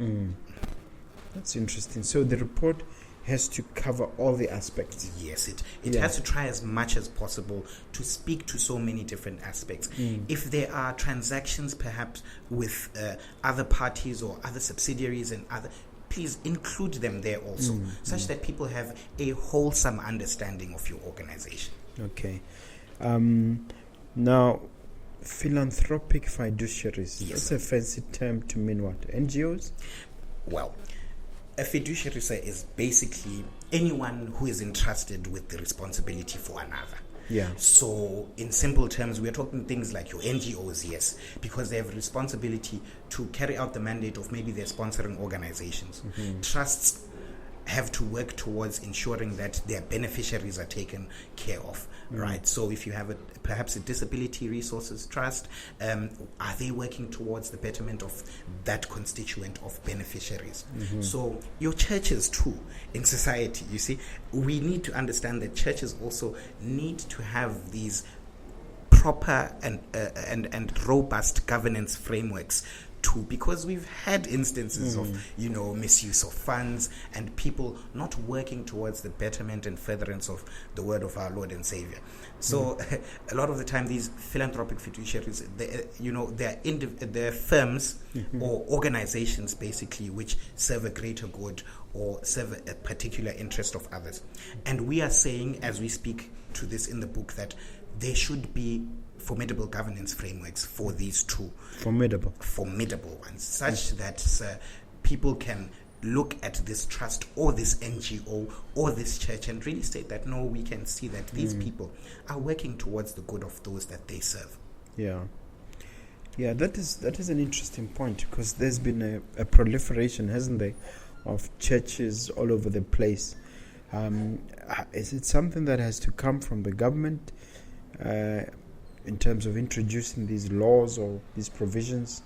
A: That's interesting. So the report has to cover all the aspects.
B: Yes, it has to try as much as possible to speak to so many different aspects. If there are transactions perhaps with other parties or other subsidiaries and other, please include them there also, such that people have a wholesome understanding of your organization.
A: Okay. Now, philanthropic fiduciaries.
B: Yes.
A: That's a fancy term to mean what? NGOs?
B: Well, a fiduciary is basically anyone who is entrusted with the responsibility for another.
A: Yeah.
B: So, in simple terms, we're talking things like your NGOs, yes, because they have a responsibility to carry out the mandate of maybe their sponsoring organizations. Trusts have to work towards ensuring that their beneficiaries are taken care of, right? So if you have perhaps a disability resources trust, are they working towards the betterment of that constituent of beneficiaries? So your churches too, in society, you see, we need to understand that churches also need to have these proper and robust governance frameworks too, because we've had instances of misuse of funds and people not working towards the betterment and furtherance of the word of our Lord and Savior. So a lot of the time these philanthropic fiduciaries, they're firms or organizations basically which serve a greater good or serve a particular interest of others. And we are saying, as we speak to this in the book, that there should be formidable governance frameworks for these two. Formidable ones, such that people can look at this trust or this NGO or this church and really state that, no, we can see that these people are working towards the good of those that they serve.
A: Yeah, that is an interesting point, because there's been a proliferation, hasn't there, of churches all over the place. Is it something that has to come from the government in terms of introducing these laws or these provisions,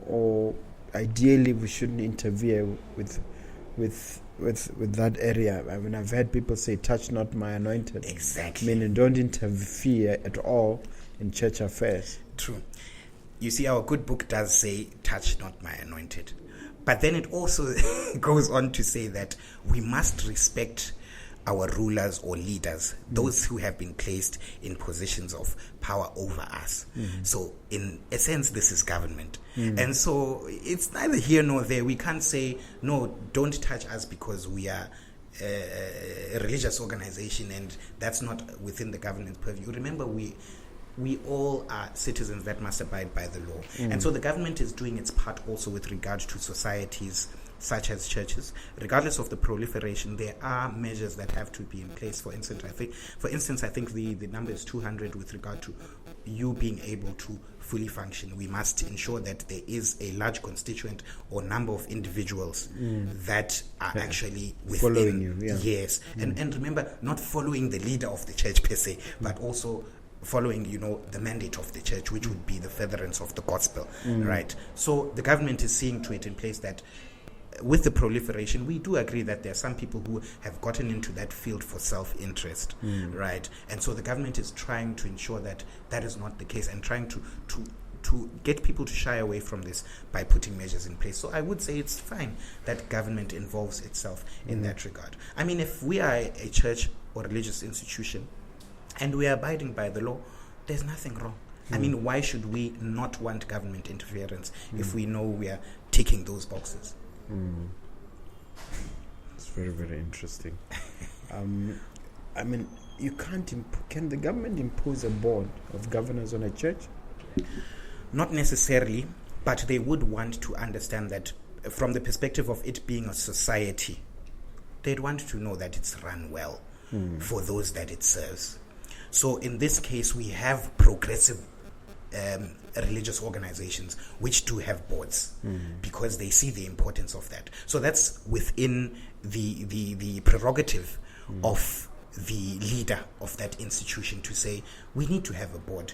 A: or ideally we shouldn't interfere with that area? I mean, I've heard people say, "Touch not my anointed."
B: Exactly.
A: Meaning, don't interfere at all in church affairs.
B: True. You see, our good book does say, "Touch not my anointed," but then it also goes on to say that we must respect our rulers or leaders, those who have been placed in positions of power over us. So in a sense, this is government. And so it's neither here nor there. We can't say, no, don't touch us because we are a religious organization and that's not within the government's purview. Remember, we all are citizens that must abide by the law. And so the government is doing its part also with regard to societies such as churches. Regardless of the proliferation, there are measures that have to be in place. For instance, I think the number is 200 with regard to you being able to fully function. We must ensure that there is a large constituent or number of individuals that are actually within,
A: following you. Yeah.
B: Yes. And remember, not following the leader of the church per se, but also following, the mandate of the church, which would be the furtherance of the gospel, right? So the government is seeing to it in place that with the proliferation, we do agree that there are some people who have gotten into that field for self-interest, right? And so the government is trying to ensure that that is not the case and trying to get people to shy away from this by putting measures in place. So I would say it's fine that government involves itself in that regard. I mean, if we are a church or religious institution and we are abiding by the law, there's nothing wrong. I mean, why should we not want government interference if we know we are ticking those boxes?
A: It's very, very interesting. I mean, you can't can the government impose a board of governors on a church?
B: Not necessarily, but they would want to understand that from the perspective of it being a society, they'd want to know that it's run well for those that it serves. So in this case, we have progressive religious organizations which do have boards because they see the importance of that. So that's within the prerogative of the leader of that institution to say, we need to have a board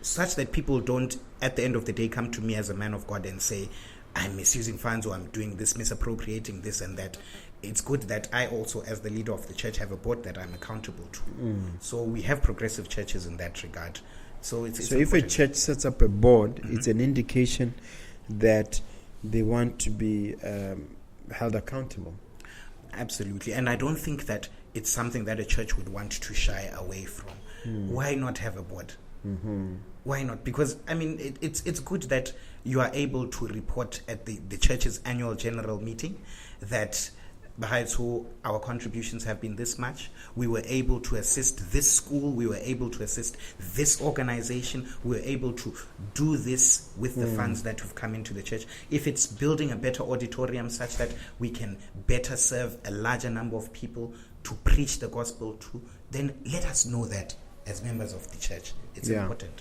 B: such that people don't, at the end of the day, come to me as a man of God and say, I'm misusing funds, or I'm doing this, misappropriating this and that. It's good that I also, as the leader of the church, have a board that I'm accountable to. So we have progressive churches in that regard. So it's
A: if a church sets up a board, it's an indication that they want to be held accountable.
B: Absolutely. And I don't think that it's something that a church would want to shy away from. Why not have a board? Why not? Because, I mean, it's good that you are able to report at the church's annual general meeting that so our contributions have been this much. We were able to assist this school. We were able to assist this organization. We were able to do this with the funds that have come into the church. If it's building a better auditorium such that we can better serve a larger number of people to preach the gospel to, then let us know that as members of the church. It's important.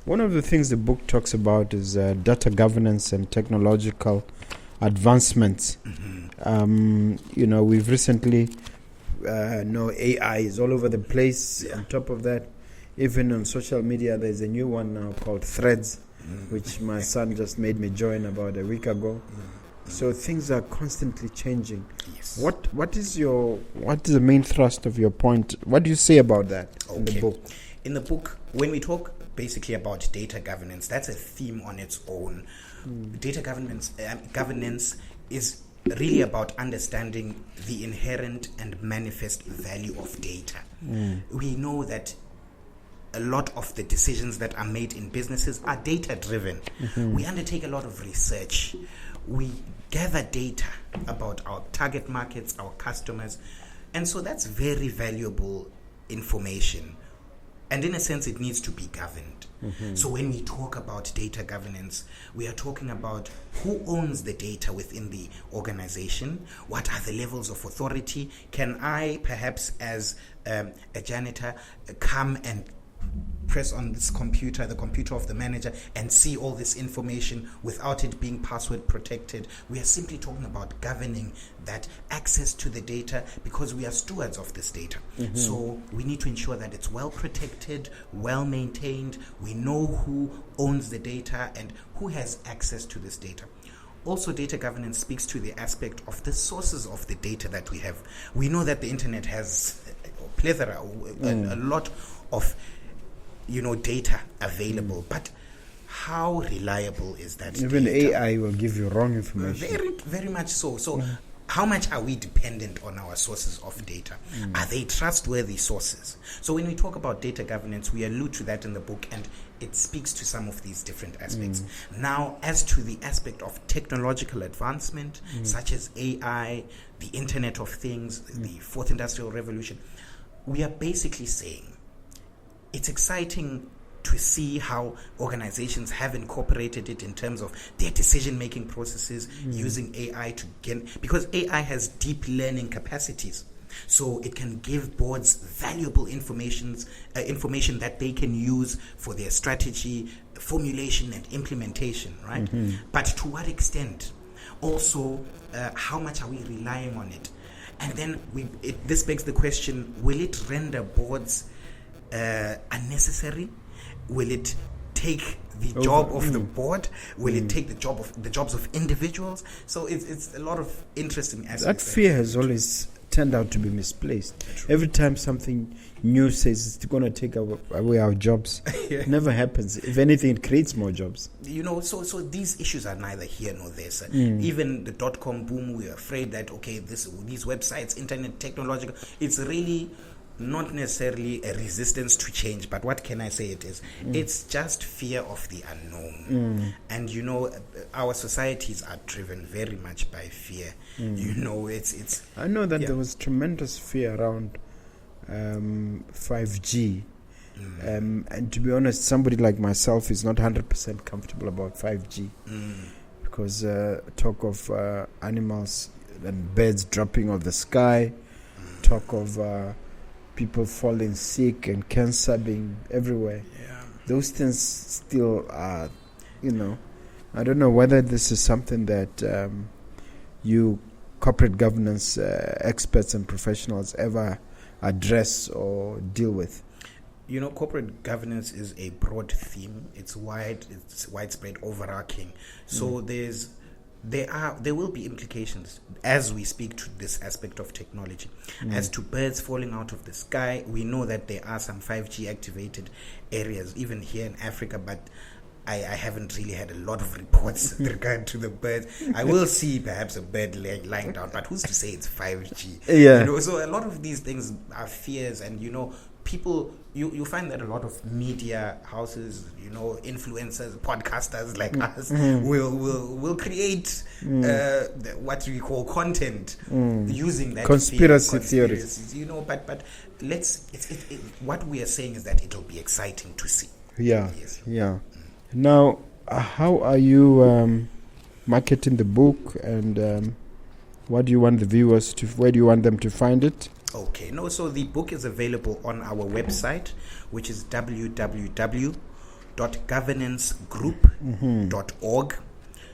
A: One of the things the book talks about is data governance and technological advancements. We've recently AI is all over the place. On top of that, even on social media, there's a new one now called Threads, which my son just made me join about a week ago. So things are constantly changing.
B: Yes.
A: What is the main thrust of your point? What do you say about that in the book?
B: In the book, when we talk basically about data governance, that's a theme on its own. Data governance is really about understanding the inherent and manifest value of data. We know that a lot of the decisions that are made in businesses are data driven. We undertake a lot of research. We gather data about our target markets, our customers, and so that's very valuable information. And in a sense, it needs to be governed. So when we talk about data governance, we are talking about who owns the data within the organization, what are the levels of authority. Can I, perhaps as a janitor, come and press on this computer, the computer of the manager, and see all this information without it being password protected? We are simply talking about governing that access to the data, because we are stewards of this data. So we need to ensure that it's well protected, well maintained. We know who owns the data and who has access to this data. Also, data governance speaks to the aspect of the sources of the data that we have. We know that the internet has a plethora, a lot of data available, but how reliable is that
A: Even
B: data?
A: AI will give you wrong information.
B: Very, very much so. So how much are we dependent on our sources of data? Are they trustworthy sources? So when we talk about data governance, we allude to that in the book, and it speaks to some of these different aspects. Now, as to the aspect of technological advancement, such as AI, the Internet of Things, the Fourth Industrial Revolution, we are basically saying it's exciting to see how organizations have incorporated it in terms of their decision-making processes using AI because AI has deep learning capacities. So it can give boards valuable information that they can use for their strategy, formulation, and implementation, right? But to what extent? Also, how much are we relying on it? And then this begs the question, will it render boards unnecessary? Will it take the job of the board? Will it take the jobs of individuals? So it's a lot of interesting aspects.
A: That fear has always turned out to be misplaced. Every time something new says it's going to take away our jobs, it never happens. If anything, it creates more jobs.
B: So these issues are neither here nor there. Even the .com boom, we are afraid that these websites, internet, technological, it's really not necessarily a resistance to change, but what can I say it is? It's just fear of the unknown. And our societies are driven very much by fear. It's
A: I know that there was tremendous fear around 5G. And to be honest, somebody like myself is not 100% comfortable about 5G because talk of animals and birds dropping off the sky, talk of people falling sick and cancer being everywhere. Those things still are, I don't know whether this is something that you corporate governance experts and professionals ever address or deal with.
B: corporate governance is a broad theme. It's widespread, overarching. So there will be implications as we speak to this aspect of technology. As to birds falling out of the sky, we know that there are some 5G activated areas even here in Africa, but I haven't really had a lot of reports with regard to the birds. I will see perhaps a bird lying down, but who's to say it's 5G?
A: Yeah.
B: So a lot of these things are fears, and people, you find that a lot of media houses, influencers, podcasters like us will create what we call content using that
A: conspiracy theories.
B: But what we are saying is that it'll be exciting to see.
A: Yeah.
B: Yes.
A: Yeah. Now, how are you marketing the book, and what do you want the viewers to? Where do you want them to find it?
B: Okay, so the book is available on our website, which is www.governancegroup.org.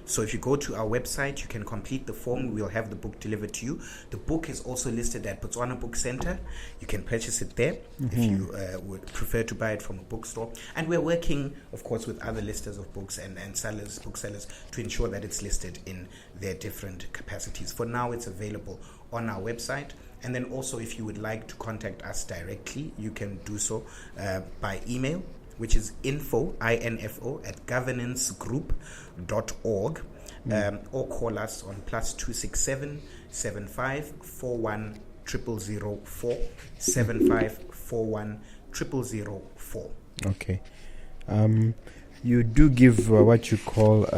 B: So if you go to our website, you can complete the form. We'll have the book delivered to you. The book is also listed at Botswana Book Center. You can purchase it there if you would prefer to buy it from a bookstore. And we're working, of course, with other listers of books and booksellers to ensure that it's listed in their different capacities. For now, it's available on our website. And then also, if you would like to contact us directly, you can do so by email, which is info at governancegroup.org, or call us on +267 75 41 0004 75 41 0004.
A: Okay. You do give what you call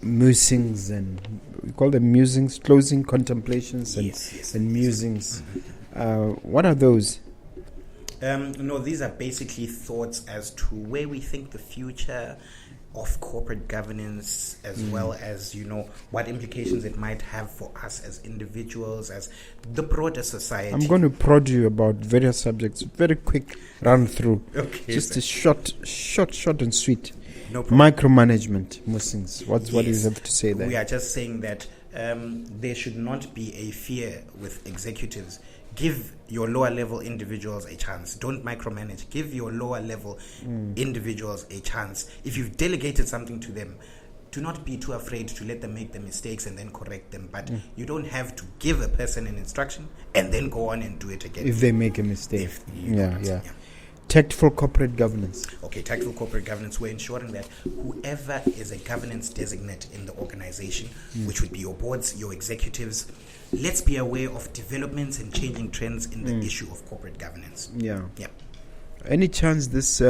A: musings, and we call them musings, closing contemplations, and musings. What are those?
B: These are basically thoughts as to where we think the future of corporate governance, as well as what implications it might have for us as individuals, as the broader society.
A: I'm going to prod you about various subjects. Very quick run through.
B: Okay,
A: just a short and sweet.
B: No problem.
A: Micromanagement, Musings. What do you have to say there?
B: We are just saying that there should not be a fear with executives. Give your lower level individuals a chance. Don't micromanage. Give your lower level individuals a chance. If you've delegated something to them, do not be too afraid to let them make the mistakes and then correct them. But you don't have to give a person an instruction and then go on and do it again.
A: If they make a mistake. Yeah. Tactful corporate governance.
B: Okay, tactful corporate governance. We're ensuring that whoever is a governance designate in the organization, which would be your boards, your executives, let's be aware of developments and changing trends in the issue of corporate governance.
A: Yeah. Any chance this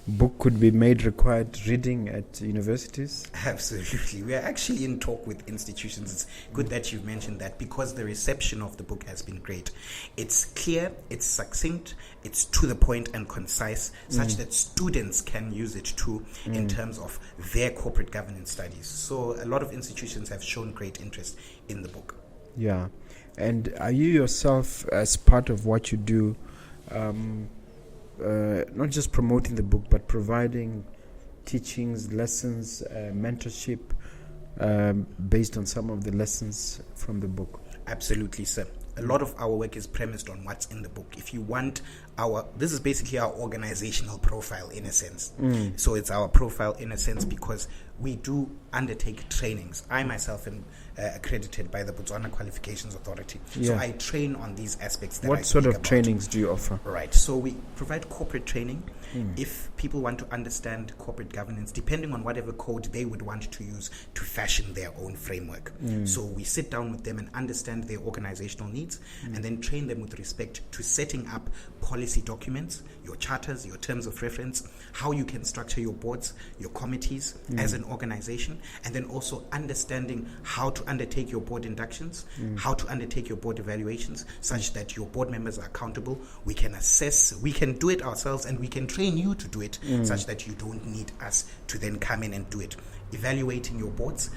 A: book could be made required reading at universities?
B: Absolutely. We are actually in talk with institutions. It's good that you've mentioned that, because the reception of the book has been great. It's clear, it's succinct, it's to the point and concise, such that students can use it too in terms of their corporate governance studies. So a lot of institutions have shown great interest in the book.
A: Yeah. And are you yourself, as part of what you do, not just promoting the book, but providing teachings, lessons, mentorship based on some of the lessons from the book?
B: Absolutely, sir. A lot of our work is premised on what's in the book. If you want this is basically our organizational profile in a sense. So it's our profile in a sense because we do undertake trainings. I myself am accredited by the Botswana Qualifications Authority.
A: Yeah.
B: So I train on these aspects that
A: What sort of trainings do you offer?
B: Right. So we provide corporate training. If people want to understand corporate governance, depending on whatever code they would want to use to fashion their own framework. So we sit down with them and understand their organizational needs and then train them with respect to setting up policy documents, your charters, your terms of reference, how you can structure your boards, your committees as an organization, and then also understanding how to undertake your board inductions, how to undertake your board evaluations, such that your board members are accountable. We can assess, we can do it ourselves, and we can train you to do it such that you don't need us to then come in and do it. Evaluating your boards,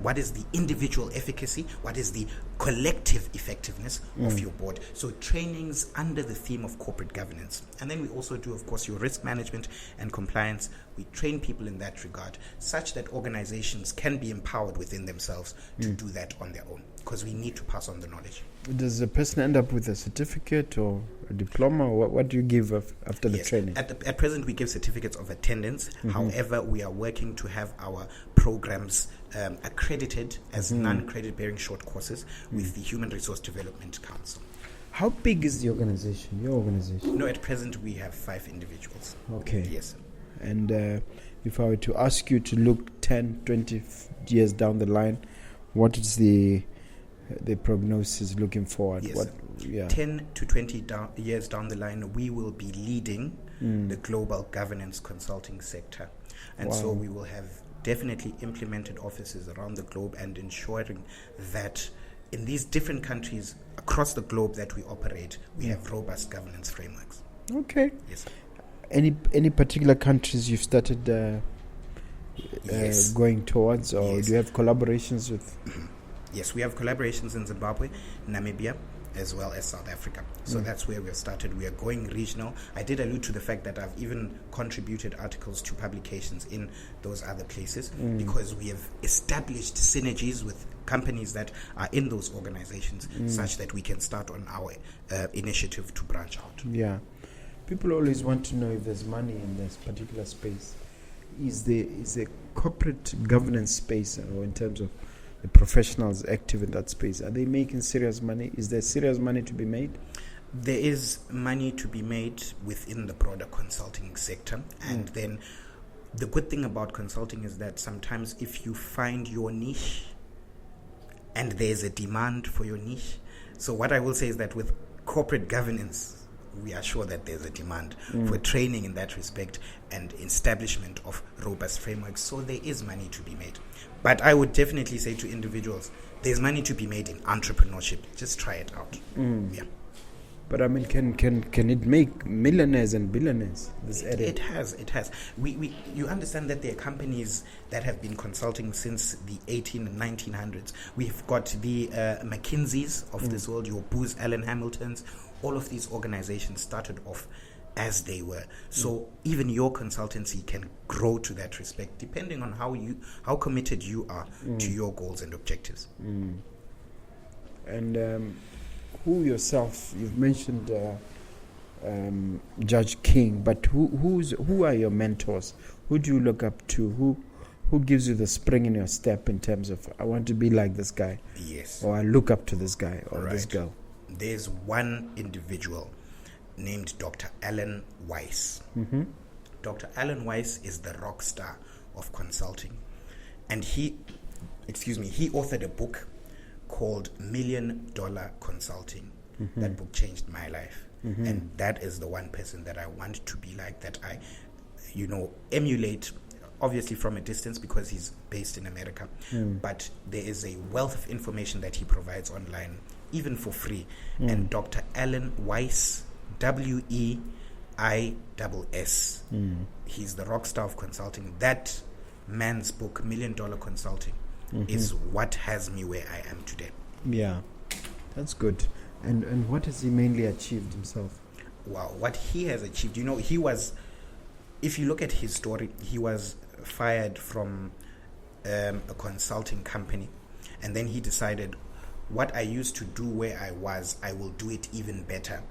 B: what is the individual efficacy, what is the collective effectiveness of your board. So trainings under the theme of corporate governance. And then we also do, of course, your risk management and compliance. We train people in that regard such that organizations can be empowered within themselves to do that on their own. because we need to pass on the knowledge.
A: Does the person end up with a certificate or a diploma, or what do you give after the training?
B: At present, we give certificates of attendance. However, we are working to have our programs accredited as non-credit bearing short courses with the Human Resource Development Council.
A: How big is the organization, your organization?
B: No, at present we have 5 individuals.
A: Okay.
B: Yes.
A: And if I were to ask you to look 10, 20 years down the line, what is the prognosis looking forward?
B: Yes, 10 to 20 years down the line, we will be leading the global governance consulting sector. And so we will have definitely implemented offices around the globe and ensuring that in these different countries across the globe that we operate, we have robust governance frameworks.
A: Okay.
B: Yes.
A: Any particular countries you've started going towards, or do you have collaborations with?
B: Yes, we have collaborations in Zimbabwe, Namibia, as well as South Africa. So that's where we have started. We are going regional. I did allude to the fact that I've even contributed articles to publications in those other places because we have established synergies with companies that are in those organizations such that we can start on our initiative to branch out.
A: Yeah. People always want to know if there's money in this particular space. Is the corporate governance space, or in terms of the professionals active in that space, are they making serious money? Is there serious money to be made?
B: There is money to be made within the broader consulting sector. And then the good thing about consulting is that sometimes if you find your niche and there's a demand for your niche. So what I will say is that with corporate governance, we are sure that there's a demand for training in that respect and establishment of robust frameworks. So there is money to be made. But I would definitely say to individuals, there's money to be made in entrepreneurship. Just try it out. Yeah.
A: But I mean, can it make millionaires and billionaires? This area?
B: It has. You understand that there are companies that have been consulting since the 18 and 1900s. We've got the McKinseys of this world, your Booz Allen Hamiltons. All of these organizations started off as they were. So even your consultancy can grow to that respect, depending on how committed you are to your goals and objectives.
A: And who yourself? You've mentioned Judge King, but who are your mentors? Who do you look up to? Who gives you the spring in your step in terms of, I want to be like this guy?
B: Yes.
A: Or I look up to this guy or this girl?
B: There's one individual named Dr. Alan Weiss. Dr. Alan Weiss is the rock star of consulting. And he authored a book called $1 Million Consulting. That book changed my life. And that is the one person that I want to be like, that I, emulate, obviously from a distance because he's based in America. But there is a wealth of information that he provides online, even for free. And Dr. Alan Weiss, Weiss, he's the rock star of consulting. That man's book, $1 Million Consulting, is what has me where I am today.
A: Yeah, that's good. And what has he mainly achieved himself?
B: Wow, what he has achieved. He was, if you look at his story, he was fired from a consulting company. And then he decided, what I used to do where I was, I will do it even better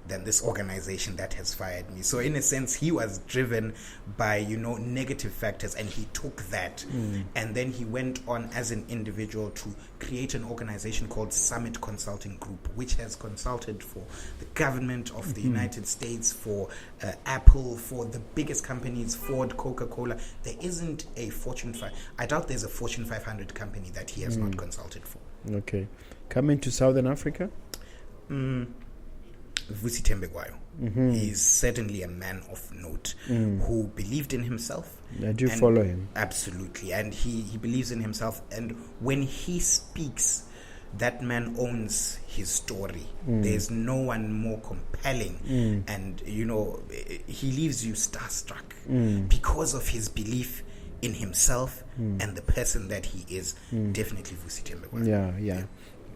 B: than this organization that has fired me. So in a sense, he was driven by, negative factors, and he took that. And then he went on as an individual to create an organization called Summit Consulting Group, which has consulted for the government of the United States, for Apple, for the biggest companies, Ford, Coca-Cola. There isn't a Fortune 5. I doubt there's a Fortune 500 company that he has not consulted for.
A: Okay. Coming to Southern Africa?
B: Vusi Tembekwayo. He's certainly a man of note who believed in himself.
A: I do follow him.
B: Absolutely. And he believes in himself. And when he speaks, that man owns his story. There's no one more compelling. And, he leaves you starstruck because of his belief in himself and the person that he is. Definitely Vusi Tembekwayo.
A: Yeah.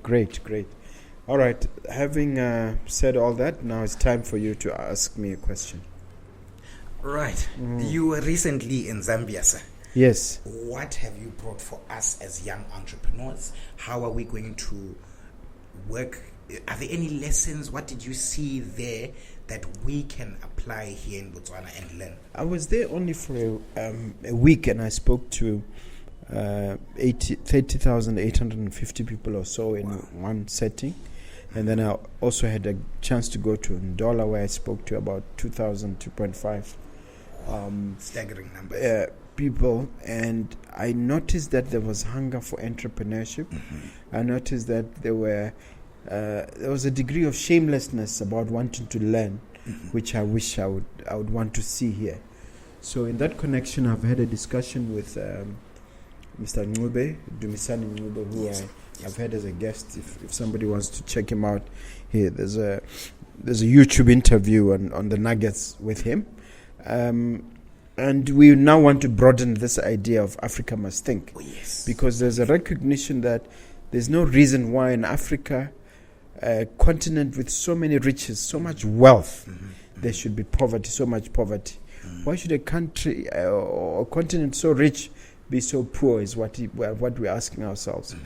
A: Great. All right. Having said all that, now it's time for you to ask me a question.
B: Right. You were recently in Zambia, sir.
A: Yes.
B: What have you brought for us as young entrepreneurs? How are we going to work? Are there any lessons? What did you see there that we can apply here in Botswana and learn?
A: I was there only for a week, and I spoke to 30,850 people or so in one setting. And then I also had a chance to go to Ndola, where I spoke to about 2.5
B: staggering numbers.
A: People. And I noticed that there was hunger for entrepreneurship. I noticed that there was a degree of shamelessness about wanting to learn, which I wish I would want to see here. So in that connection, I've had a discussion with Mr. Mogobe, Dumisani Mogobe, who I've had as a guest. If somebody wants to check him out, here there's a YouTube interview on the Nuggets with him, and we now want to broaden this idea of Africa Must Think, because there's a recognition that there's no reason why in Africa, a continent with so many riches, so much wealth, there should be poverty, so much poverty. Why should a country or a continent so rich be so poor is what we're asking ourselves.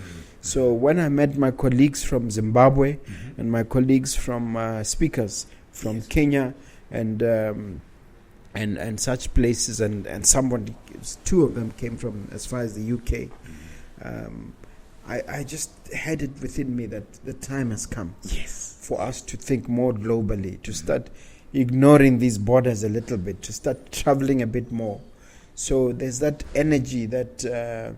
A: So when I met my colleagues from Zimbabwe and my colleagues from speakers from Kenya and such places, and somebody, two of them came from as far as the UK, I just had it within me that the time has come for us to think more globally, to start ignoring these borders a little bit, to start traveling a bit more. So there's that energy, that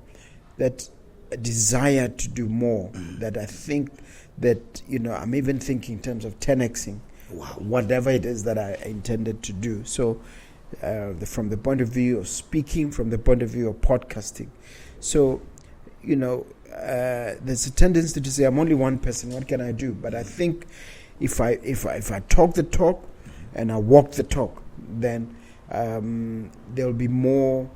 A: desire to do more, that I think that, I'm even thinking in terms of 10xing whatever it is that I intended to do. So from the point of view of speaking, from the point of view of podcasting. So, there's a tendency to say, I'm only one person, what can I do? But I think if I talk the talk and I walk the talk, then there will be more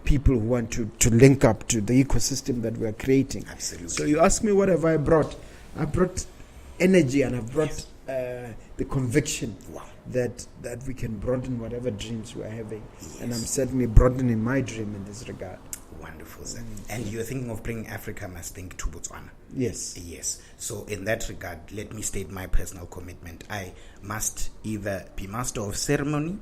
A: people who want to link up to the ecosystem that we're creating.
B: Absolutely.
A: So you ask me, what have I brought? I brought energy, and I've brought the conviction that we can broaden whatever dreams we're having. And I'm certainly broadening my dream in this regard.
B: Wonderful, sir. And you're thinking of bringing Africa Must Think to Botswana?
A: Yes.
B: So in that regard, let me state my personal commitment. I must either be master of ceremony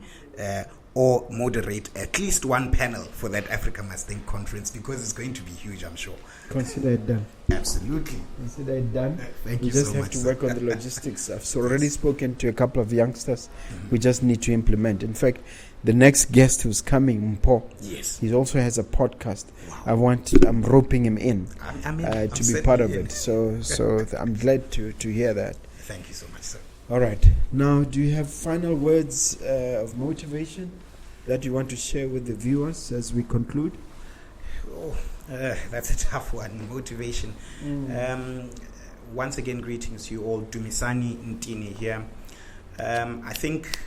B: or moderate at least one panel for that Africa Must Think conference, because it's going to be huge, I'm sure.
A: Consider it done.
B: Absolutely.
A: Consider it done.
B: Thank
A: we
B: you
A: just
B: so
A: have
B: much,
A: to
B: sir.
A: work on the logistics. I've already spoken to a couple of youngsters. We just need to implement. In fact, the next guest who's coming, Mpo, he also has a podcast. I'm roping him in to be part of it. So I'm glad to hear that.
B: Thank you so much, sir.
A: All right. Now, do you have final words of motivation that you want to share with the viewers as we conclude?
B: That's a tough one. Motivation. Once again, greetings to you all. Dumisani Ntini here. I think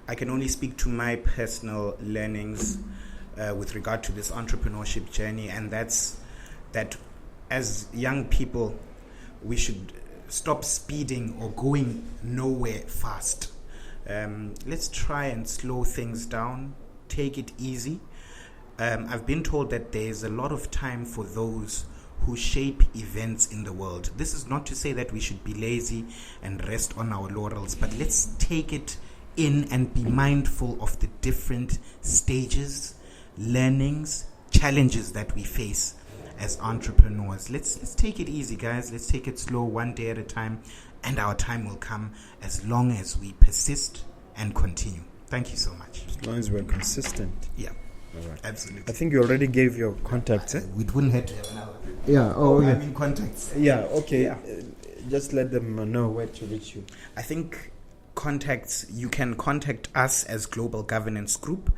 B: I can only speak to my personal learnings with regard to this entrepreneurship journey, and that's that as young people, we should stop speeding or going nowhere fast. Let's try and slow things down, take it easy. I've been told that there's a lot of time for those who shape events in the world. This is not to say that we should be lazy and rest on our laurels, but let's take it in and be mindful of the different stages, learnings, challenges that we face as entrepreneurs. Let's take it easy, guys. Let's take it slow, one day at a time, and our time will come as long as we persist and continue. Thank you so much.
A: As long as we're consistent.
B: Yeah.
A: All right.
B: Absolutely.
A: I think you already gave your contacts.
B: We wouldn't have to have another.
A: Yeah.
B: I mean contacts.
A: Yeah. Okay.
B: Yeah.
A: Just let them know where to reach you.
B: I think contacts. You can contact us as Global Governance Group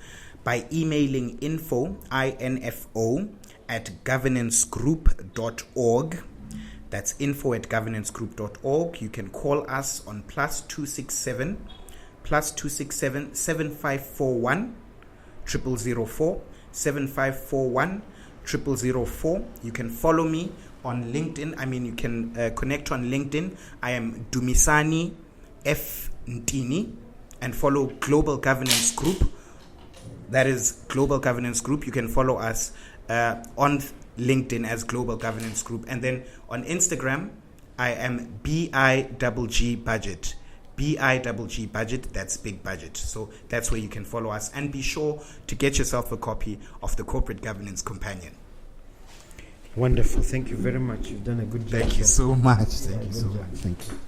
B: by emailing info @governancegroup.org. That's info@governancegroup.org. You can call us on +267 7541 0004 7541 0004. You can follow me on LinkedIn. You can connect on LinkedIn. I am Dumisani F. Ntini, and follow Global Governance Group That is Global Governance Group. You can follow us on LinkedIn as Global Governance Group. And then on Instagram, I am BIGG Budget. BIGG Budget, that's big budget. So that's where you can follow us. And be sure to get yourself a copy of the Corporate Governance Companion.
A: Wonderful. Thank you very much. You've done a good job.
B: Thank you so much. Thank you so much. Thank you.